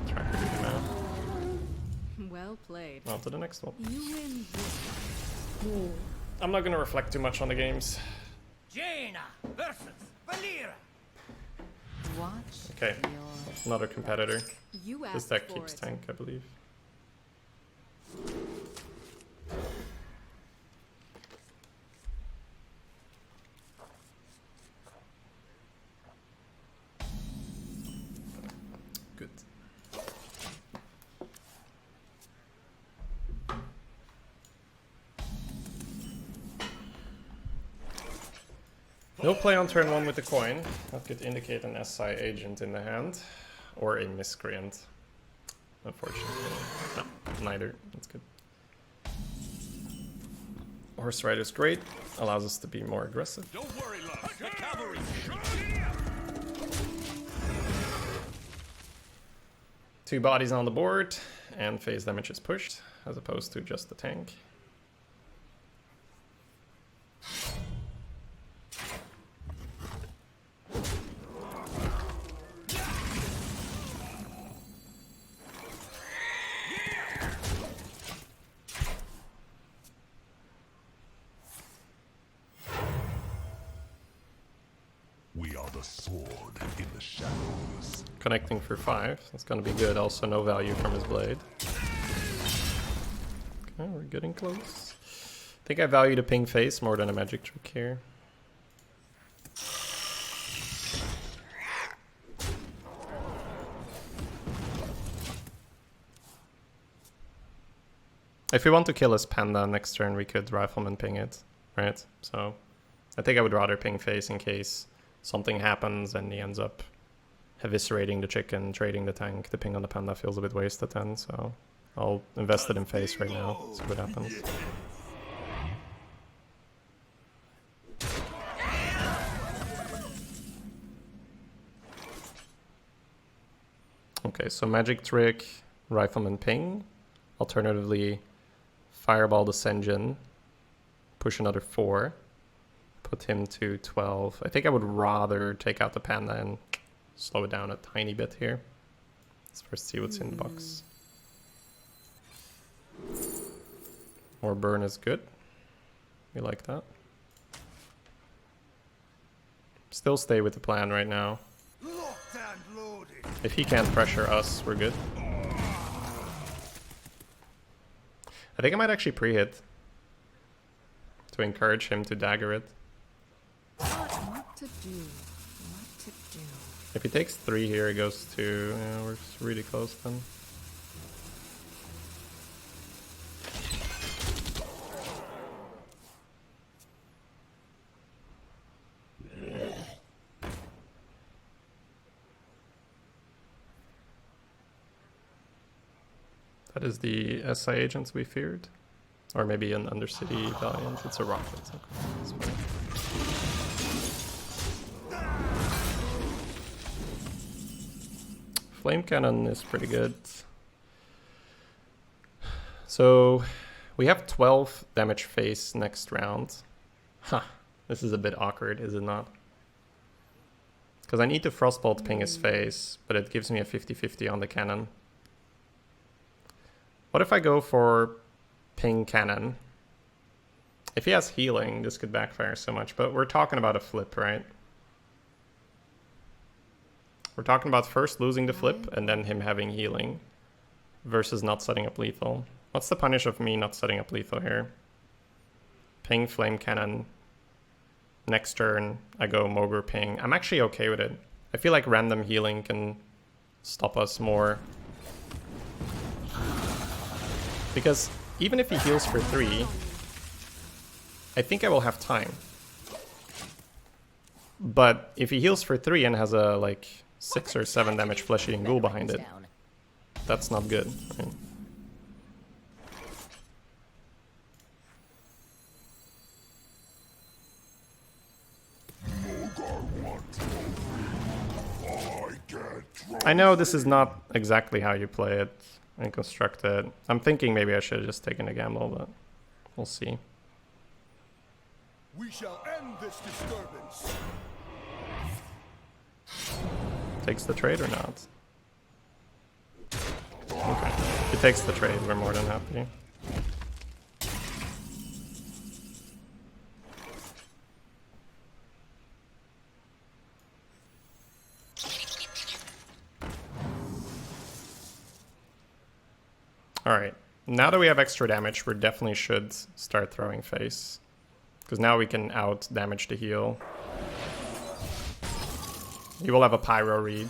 Tracker do the math. Well played. On to the next one. You win this. I'm not gonna reflect too much on the games. Jaina versus Valera. Watch Okay, another competitor. You This asked deck for keeps it. tank, I believe. Good. No play on turn 1 with the coin. That could indicate an SI agent in the hand. Or a miscreant. Unfortunately. No, neither. That's good. Horse Rider's great. Allows us to be more aggressive. Don't worry, love. The cavalry's here. 2 bodies on the board. And phase damage is pushed. As opposed to just the tank. We are the sword in the shadows. Connecting for 5. That's gonna be good. Also no value from his blade. Okay, we're getting close. think I value the ping face more than a magic trick here. If we want to kill his panda next turn, we could rifleman ping it, right? So I think I would rather ping face in case something happens and he ends up eviscerating the chicken, trading the tank. The ping on the panda feels a bit wasted then, so I'll invest it in face right now, see what happens. Okay, so magic trick, rifleman ping, alternatively fireball the Senjin, push another 4, put him to 12. I think I would rather take out the panda and slow it down a tiny bit here. Let's first see what's in the box. More burn is good. We like that. Still stay with the plan right now. If he can't pressure us, we're good. I think I might actually pre-hit to encourage him to dagger it. What to do? What to do? If he takes 3 here, it goes to... Yeah, we're really close then. That is the SI agents we feared. Or maybe an Undercity Valiant. It's a rocket. Okay. Flame Cannon is pretty good. So we have 12 damage face next round. Huh. This is a bit awkward, is it not? Because I need to Frostbolt ping his face, but it gives me a 50-50 on the cannon. What if I go for ping cannon? If he has healing, this could backfire so much, but we're talking about a flip, right? We're talking about first losing the flip and then him having healing versus not setting up lethal. What's the punish of me not setting up lethal here? Ping flame cannon. Next turn, I go Mogre ping. I'm actually okay with it. I feel like random healing can stop us more. Because even if he heals for 3, I think I will have time. But if he heals for 3 and has a like 6 or 7 damage flesh-eating ghoul behind it, that's not good. Right? I know this is not exactly how you play it and construct it. I'm thinking maybe I should have just taken a gamble, but we'll see. We shall end this disturbance. Takes the trade or not? Okay. If he takes the trade, we're more than happy. Alright, now that we have extra damage, we definitely should start throwing face. Because now we can out damage the heal. He will have a pyro read.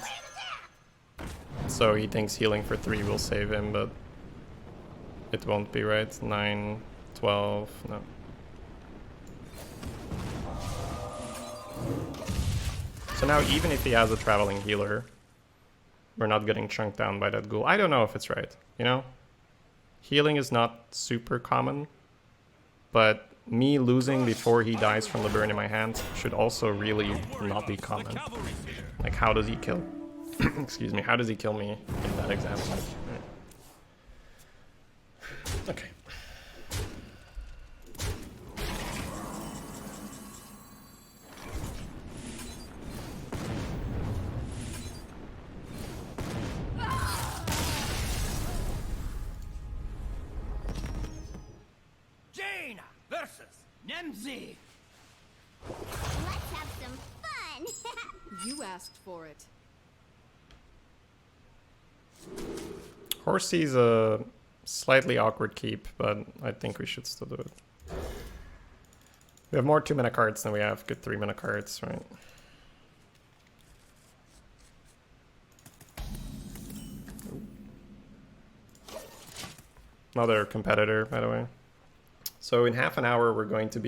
So he thinks healing for 3 will save him, but it won't be, right? 9, 12, no. So now even if he has a traveling healer, we're not getting chunked down by that ghoul. I don't know if it's right, you know? Healing is not super common, but me losing before he dies from the burn in my hand should also really not be common. Like, how does he kill? Excuse me, how does he kill me in that example? Okay. Jaina versus Nemzi. Let's have some fun. You asked for it. Horsey's a slightly awkward keep, but I think we should still do it. We have more 2-mana cards than we have good 3-mana cards, right? Another competitor, by the way. So in half an hour, we're going to have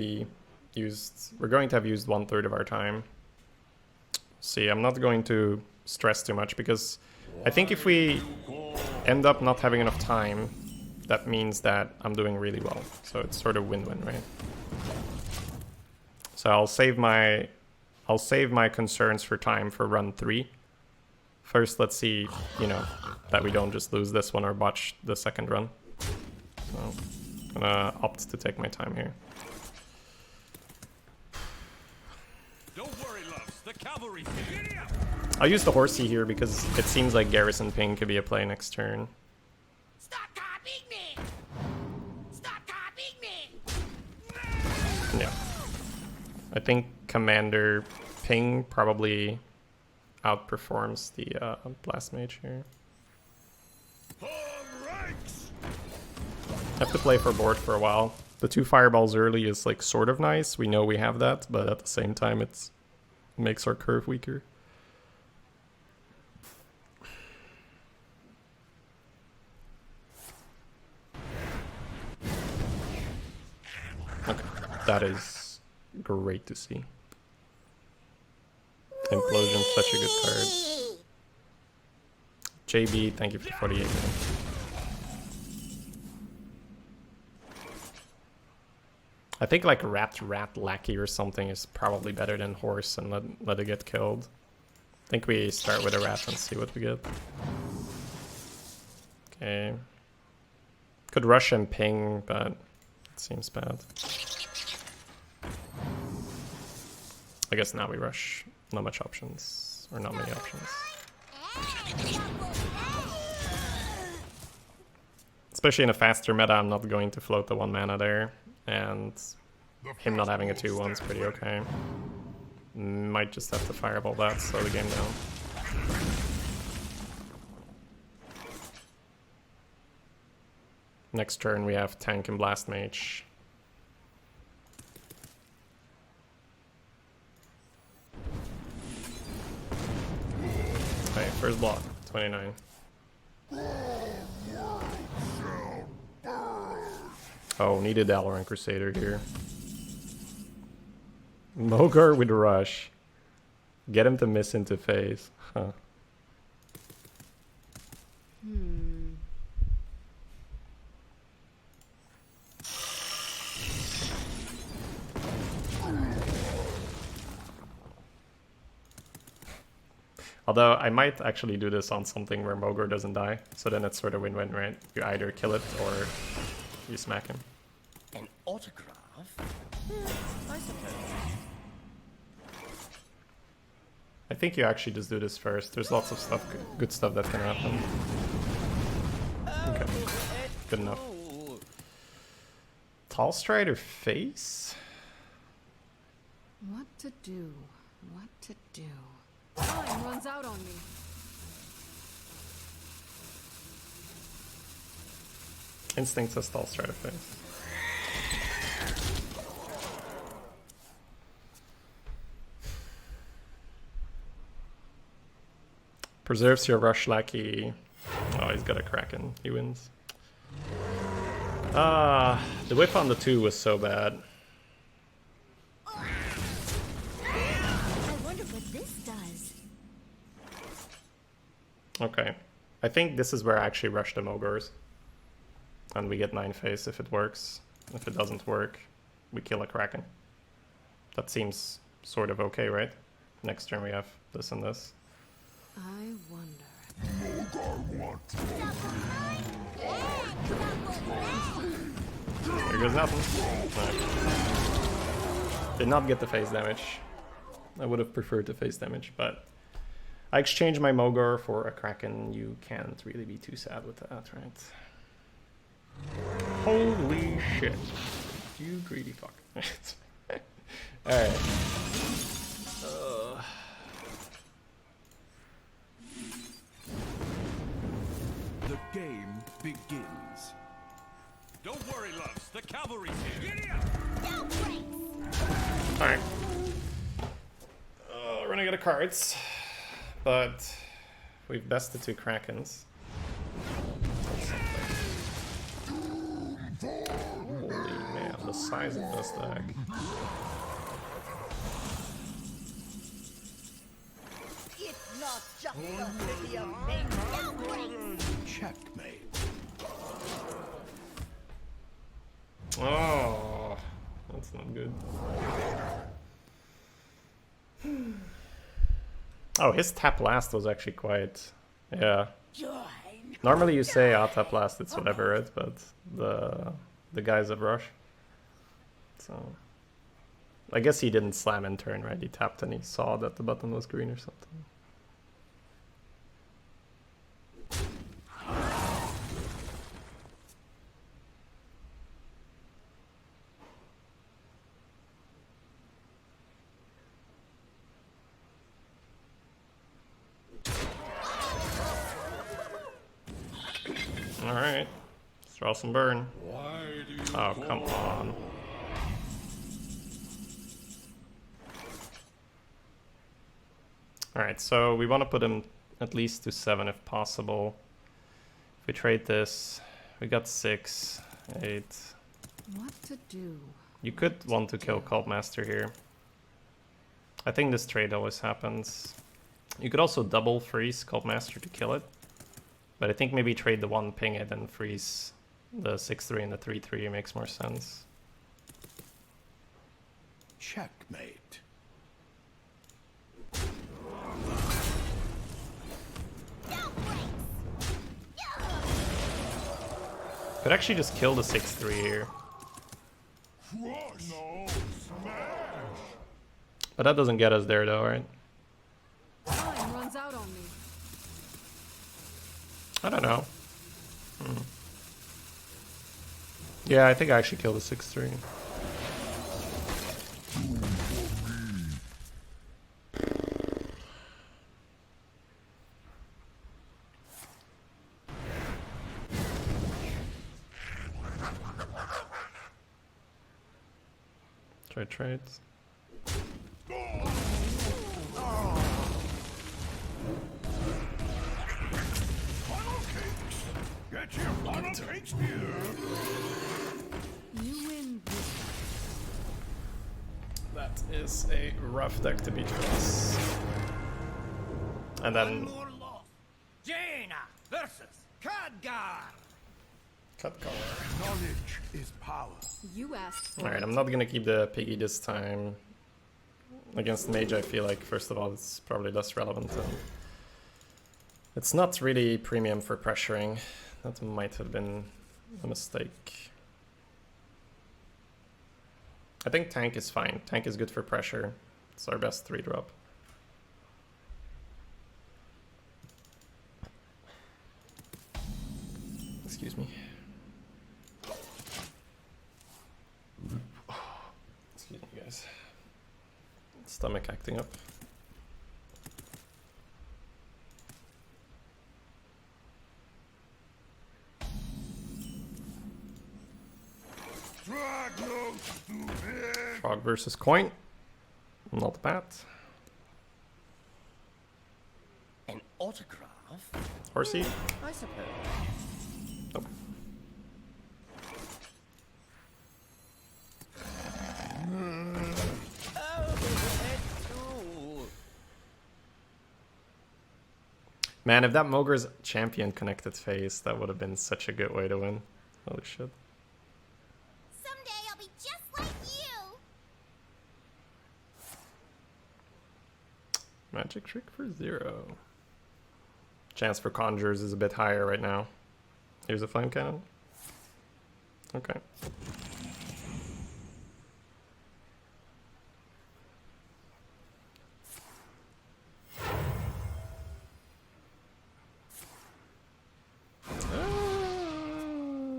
used 1/3 of our time. See, I'm not going to stress too much because I think if we end up not having enough time, that means that I'm doing really well. So it's sort of win-win, right? So I'll save my concerns for time for run 3. First, let's see, you know, that we don't just lose this one or botch the second run. So I'm gonna opt to take my time here. Don't worry, loves. The cavalry's here. I'll use the horsey here because it seems like Garrison Ping could be a play next turn. Stop copying me! Stop copying me! Yeah. I think Commander Ping probably outperforms the Blast Mage here. I have to play for board for a while. The 2 fireballs early is like sort of nice. We know we have that, but at the same time it makes our curve weaker. Okay, that is great to see. Implosion's such a good card. JB, thank you for 48 minutes. I think like Rat Lackey or something is probably better than Horse and let it get killed. I think we start with a Rat and see what we get. Okay. Could rush and ping, but it seems bad. I guess now we rush. Not much options. Or not many options. Especially in a faster meta, I'm not going to float the 1 mana there. And him not having a 2/1 is pretty okay. Might just have to fireball that, slow the game down. Next turn we have Tank and Blast Mage. Okay, first block, 29. Oh, needed Dalaran Crusader here. Mogar with Rush. Get him to miss into phase. Huh. Although I might actually do this on something where Mogar doesn't die. So then it's sort of win-win, right? You either kill it or you smack him. An autograph? I suppose. I think you actually just do this first. There's lots of stuff, good stuff that can happen. Okay, good enough. Tall Strider face? What to do? What to do? Time runs out on me. Instinct says Tall Strider face. Preserves your Rush Lackey. Oh, he's got a Kraken. He wins. The whip on the 2 was so bad. I wonder what this does. Okay. I think this is where I actually rush the Mogars. And we get 9 face if it works. If it doesn't work, we kill a Kraken. That seems sort of okay, right? Next turn we have this and this. I wonder. Here goes nothing. Right. Did not get the phase damage. I would have preferred the phase damage, but I exchanged my Mogar for a Kraken. You can't really be too sad with that, right? Holy shit. You greedy fuck. Alright. The game begins. Don't worry, loves. The cavalry's here. No breaks. Alright. Running out of cards. But we've bested 2 Krakens. Holy man, the size of this deck. It's not just the city of Mage. Checkmate. Oh, that's not good. Oh, his tap last was actually quite... Yeah. Normally you say, ah, tap last, it's whatever, right? But the guys have rush. So... I guess he didn't slam in turn, right? He tapped and he saw that the button was green or something. Alright. Let's draw some burn. Oh, come on. Alright, so we want to put him at least to 7 if possible. If we trade this, we got 6, 8. What to do? You could want to kill Cult Master here. I think this trade always happens. You could also double freeze Cult Master to kill it. But I think maybe trade the 1, ping it, and freeze the 6-3 and the 3-3 makes more sense. Checkmate. Could actually just kill the 6-3 here. But that doesn't get us there though, right? Time runs out on me. I don't know. Yeah, I think I actually killed the 6-3. Try trades. Get your funnel cakes here. You win this. That is a rough deck to beat for us. And then More lost. Jaina versus Khadgar. cut color. Knowledge is power. You asked for Alright, it. I'm not gonna keep the piggy this time. Against Mage, I feel like, first of all, it's probably less relevant. And it's not really premium for pressuring. That might have been a mistake. I think tank is fine. Tank is good for pressure. It's our best 3-drop. Excuse me. Excuse me, guys. Stomach acting up. Frog versus coin. Not bad. An autograph? Horsey. I suppose. Nope. Man, if that Mogre's champion connected phase, that would have been such a good way to win. Holy shit. Someday I'll be just like you. Magic trick for 0. Chance for conjures is a bit higher right now. Here's a flame cannon. Okay.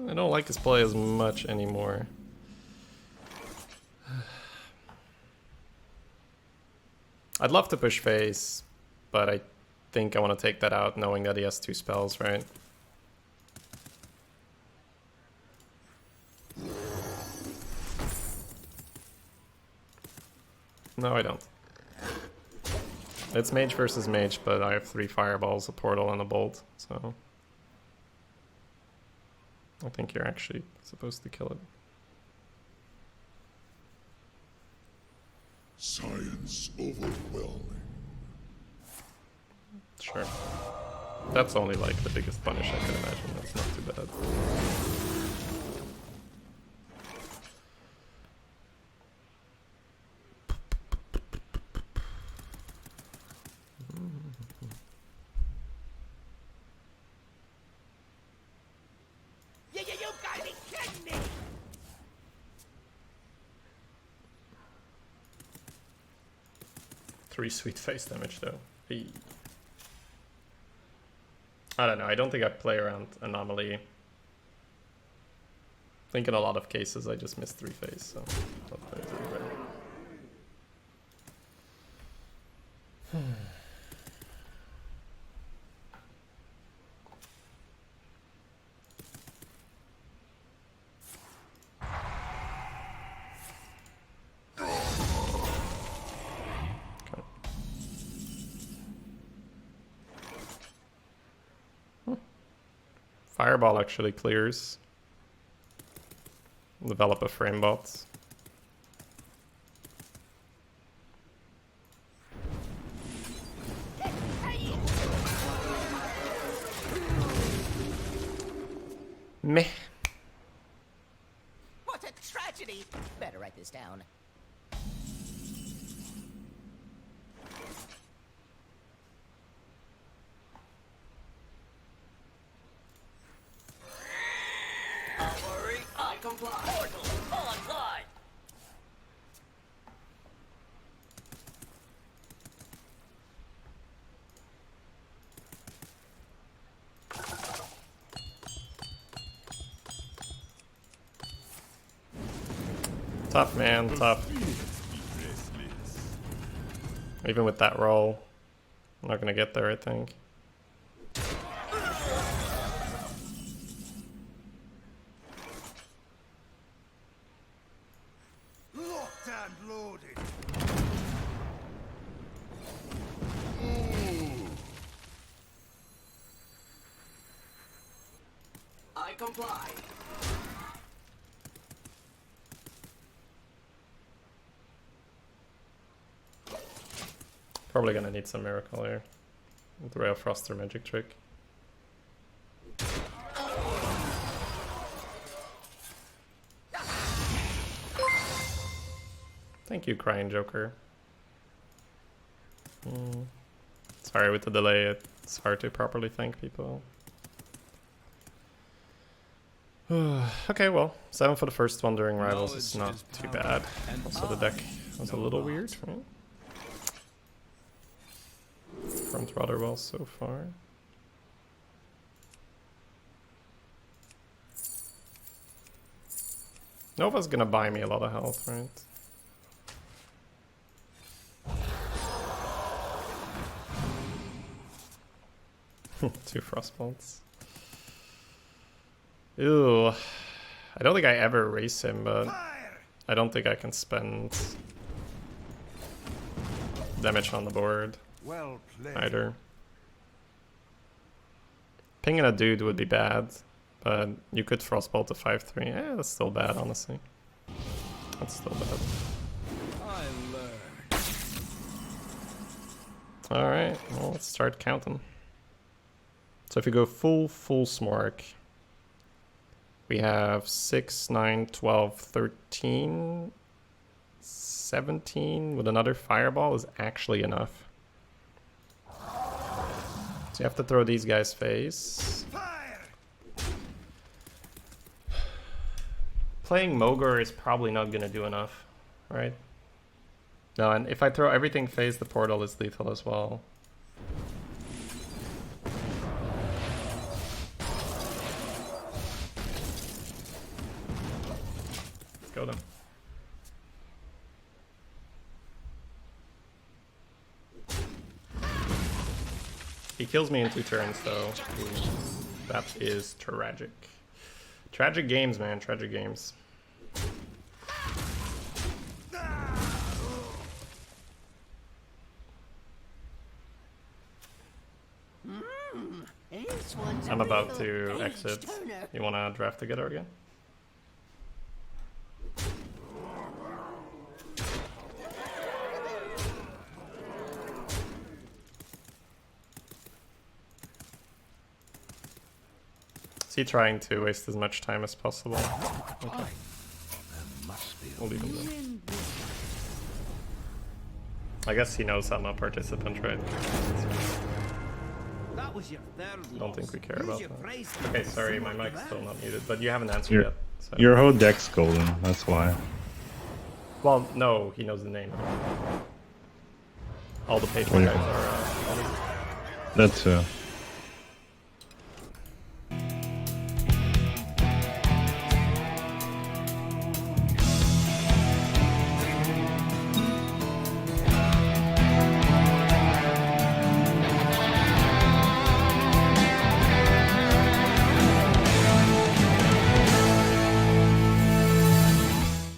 I don't like his play as much anymore. I'd love to push face, but I think I want to take that out knowing that he has 2 spells, right? No, I don't. It's mage versus mage, but I have 3 fireballs, a portal, and a bolt, so... I think you're actually supposed to kill it. Science overwhelming. Sure. That's only like the biggest punish I could imagine. That's not too bad. You gotta be kidding me! Three sweet face damage though. Hey. I don't know, I don't think I play around Anomaly. I think in a lot of cases I just miss 3 face, so I'll play it anyway. Fireball actually clears. Develop a frame bot. Meh. What a tragedy! Better write this down. I comply. Portal online. Tough, man, tough. Even with that roll, I'm not gonna get there, I think. Locked and loaded. I comply. Probably gonna need some miracle here. With Ray of Frost or magic trick. Thank you, Crying Joker. Sorry with the delay, it's hard to properly thank people. Okay, well, 7 for the first Wandering Rivals is not too bad. Also the deck was a little weird, right? Front rather well so far. Nova's gonna buy me a lot of health, right? 2 Frostbolts. Ew. I don't think I ever race him, but I don't think I can spend damage on the board Well played. either. Pinging a dude would be bad, but you could Frostbolt to 5-3. Yeah, that's still bad, honestly. That's still bad. I learned. Alright, well, let's start counting. So if you go full smork, we have 6, 9, 12, 13, 17 with another fireball is actually enough. So you have to throw these guys face. Fire! Playing Mogor is probably not gonna do enough, right? No, and if I throw everything face, the portal is lethal as well. Let's go then. He kills me in 2 turns, though. That is tragic. Tragic games, man. Tragic games. This one's I'm a about real to exit. page-turner. You wanna draft together again? Is he trying to waste as much time as possible? Okay. We'll leave him then. I guess he knows I'm a participant, right? That was your third Don't think we care Use about your that. price to Okay, sorry, see my what mic's you still have. not muted, but you haven't answered Your yet. So. your whole deck's golden. That's why. Well, no, he knows the name. All the Patreon guys are. That's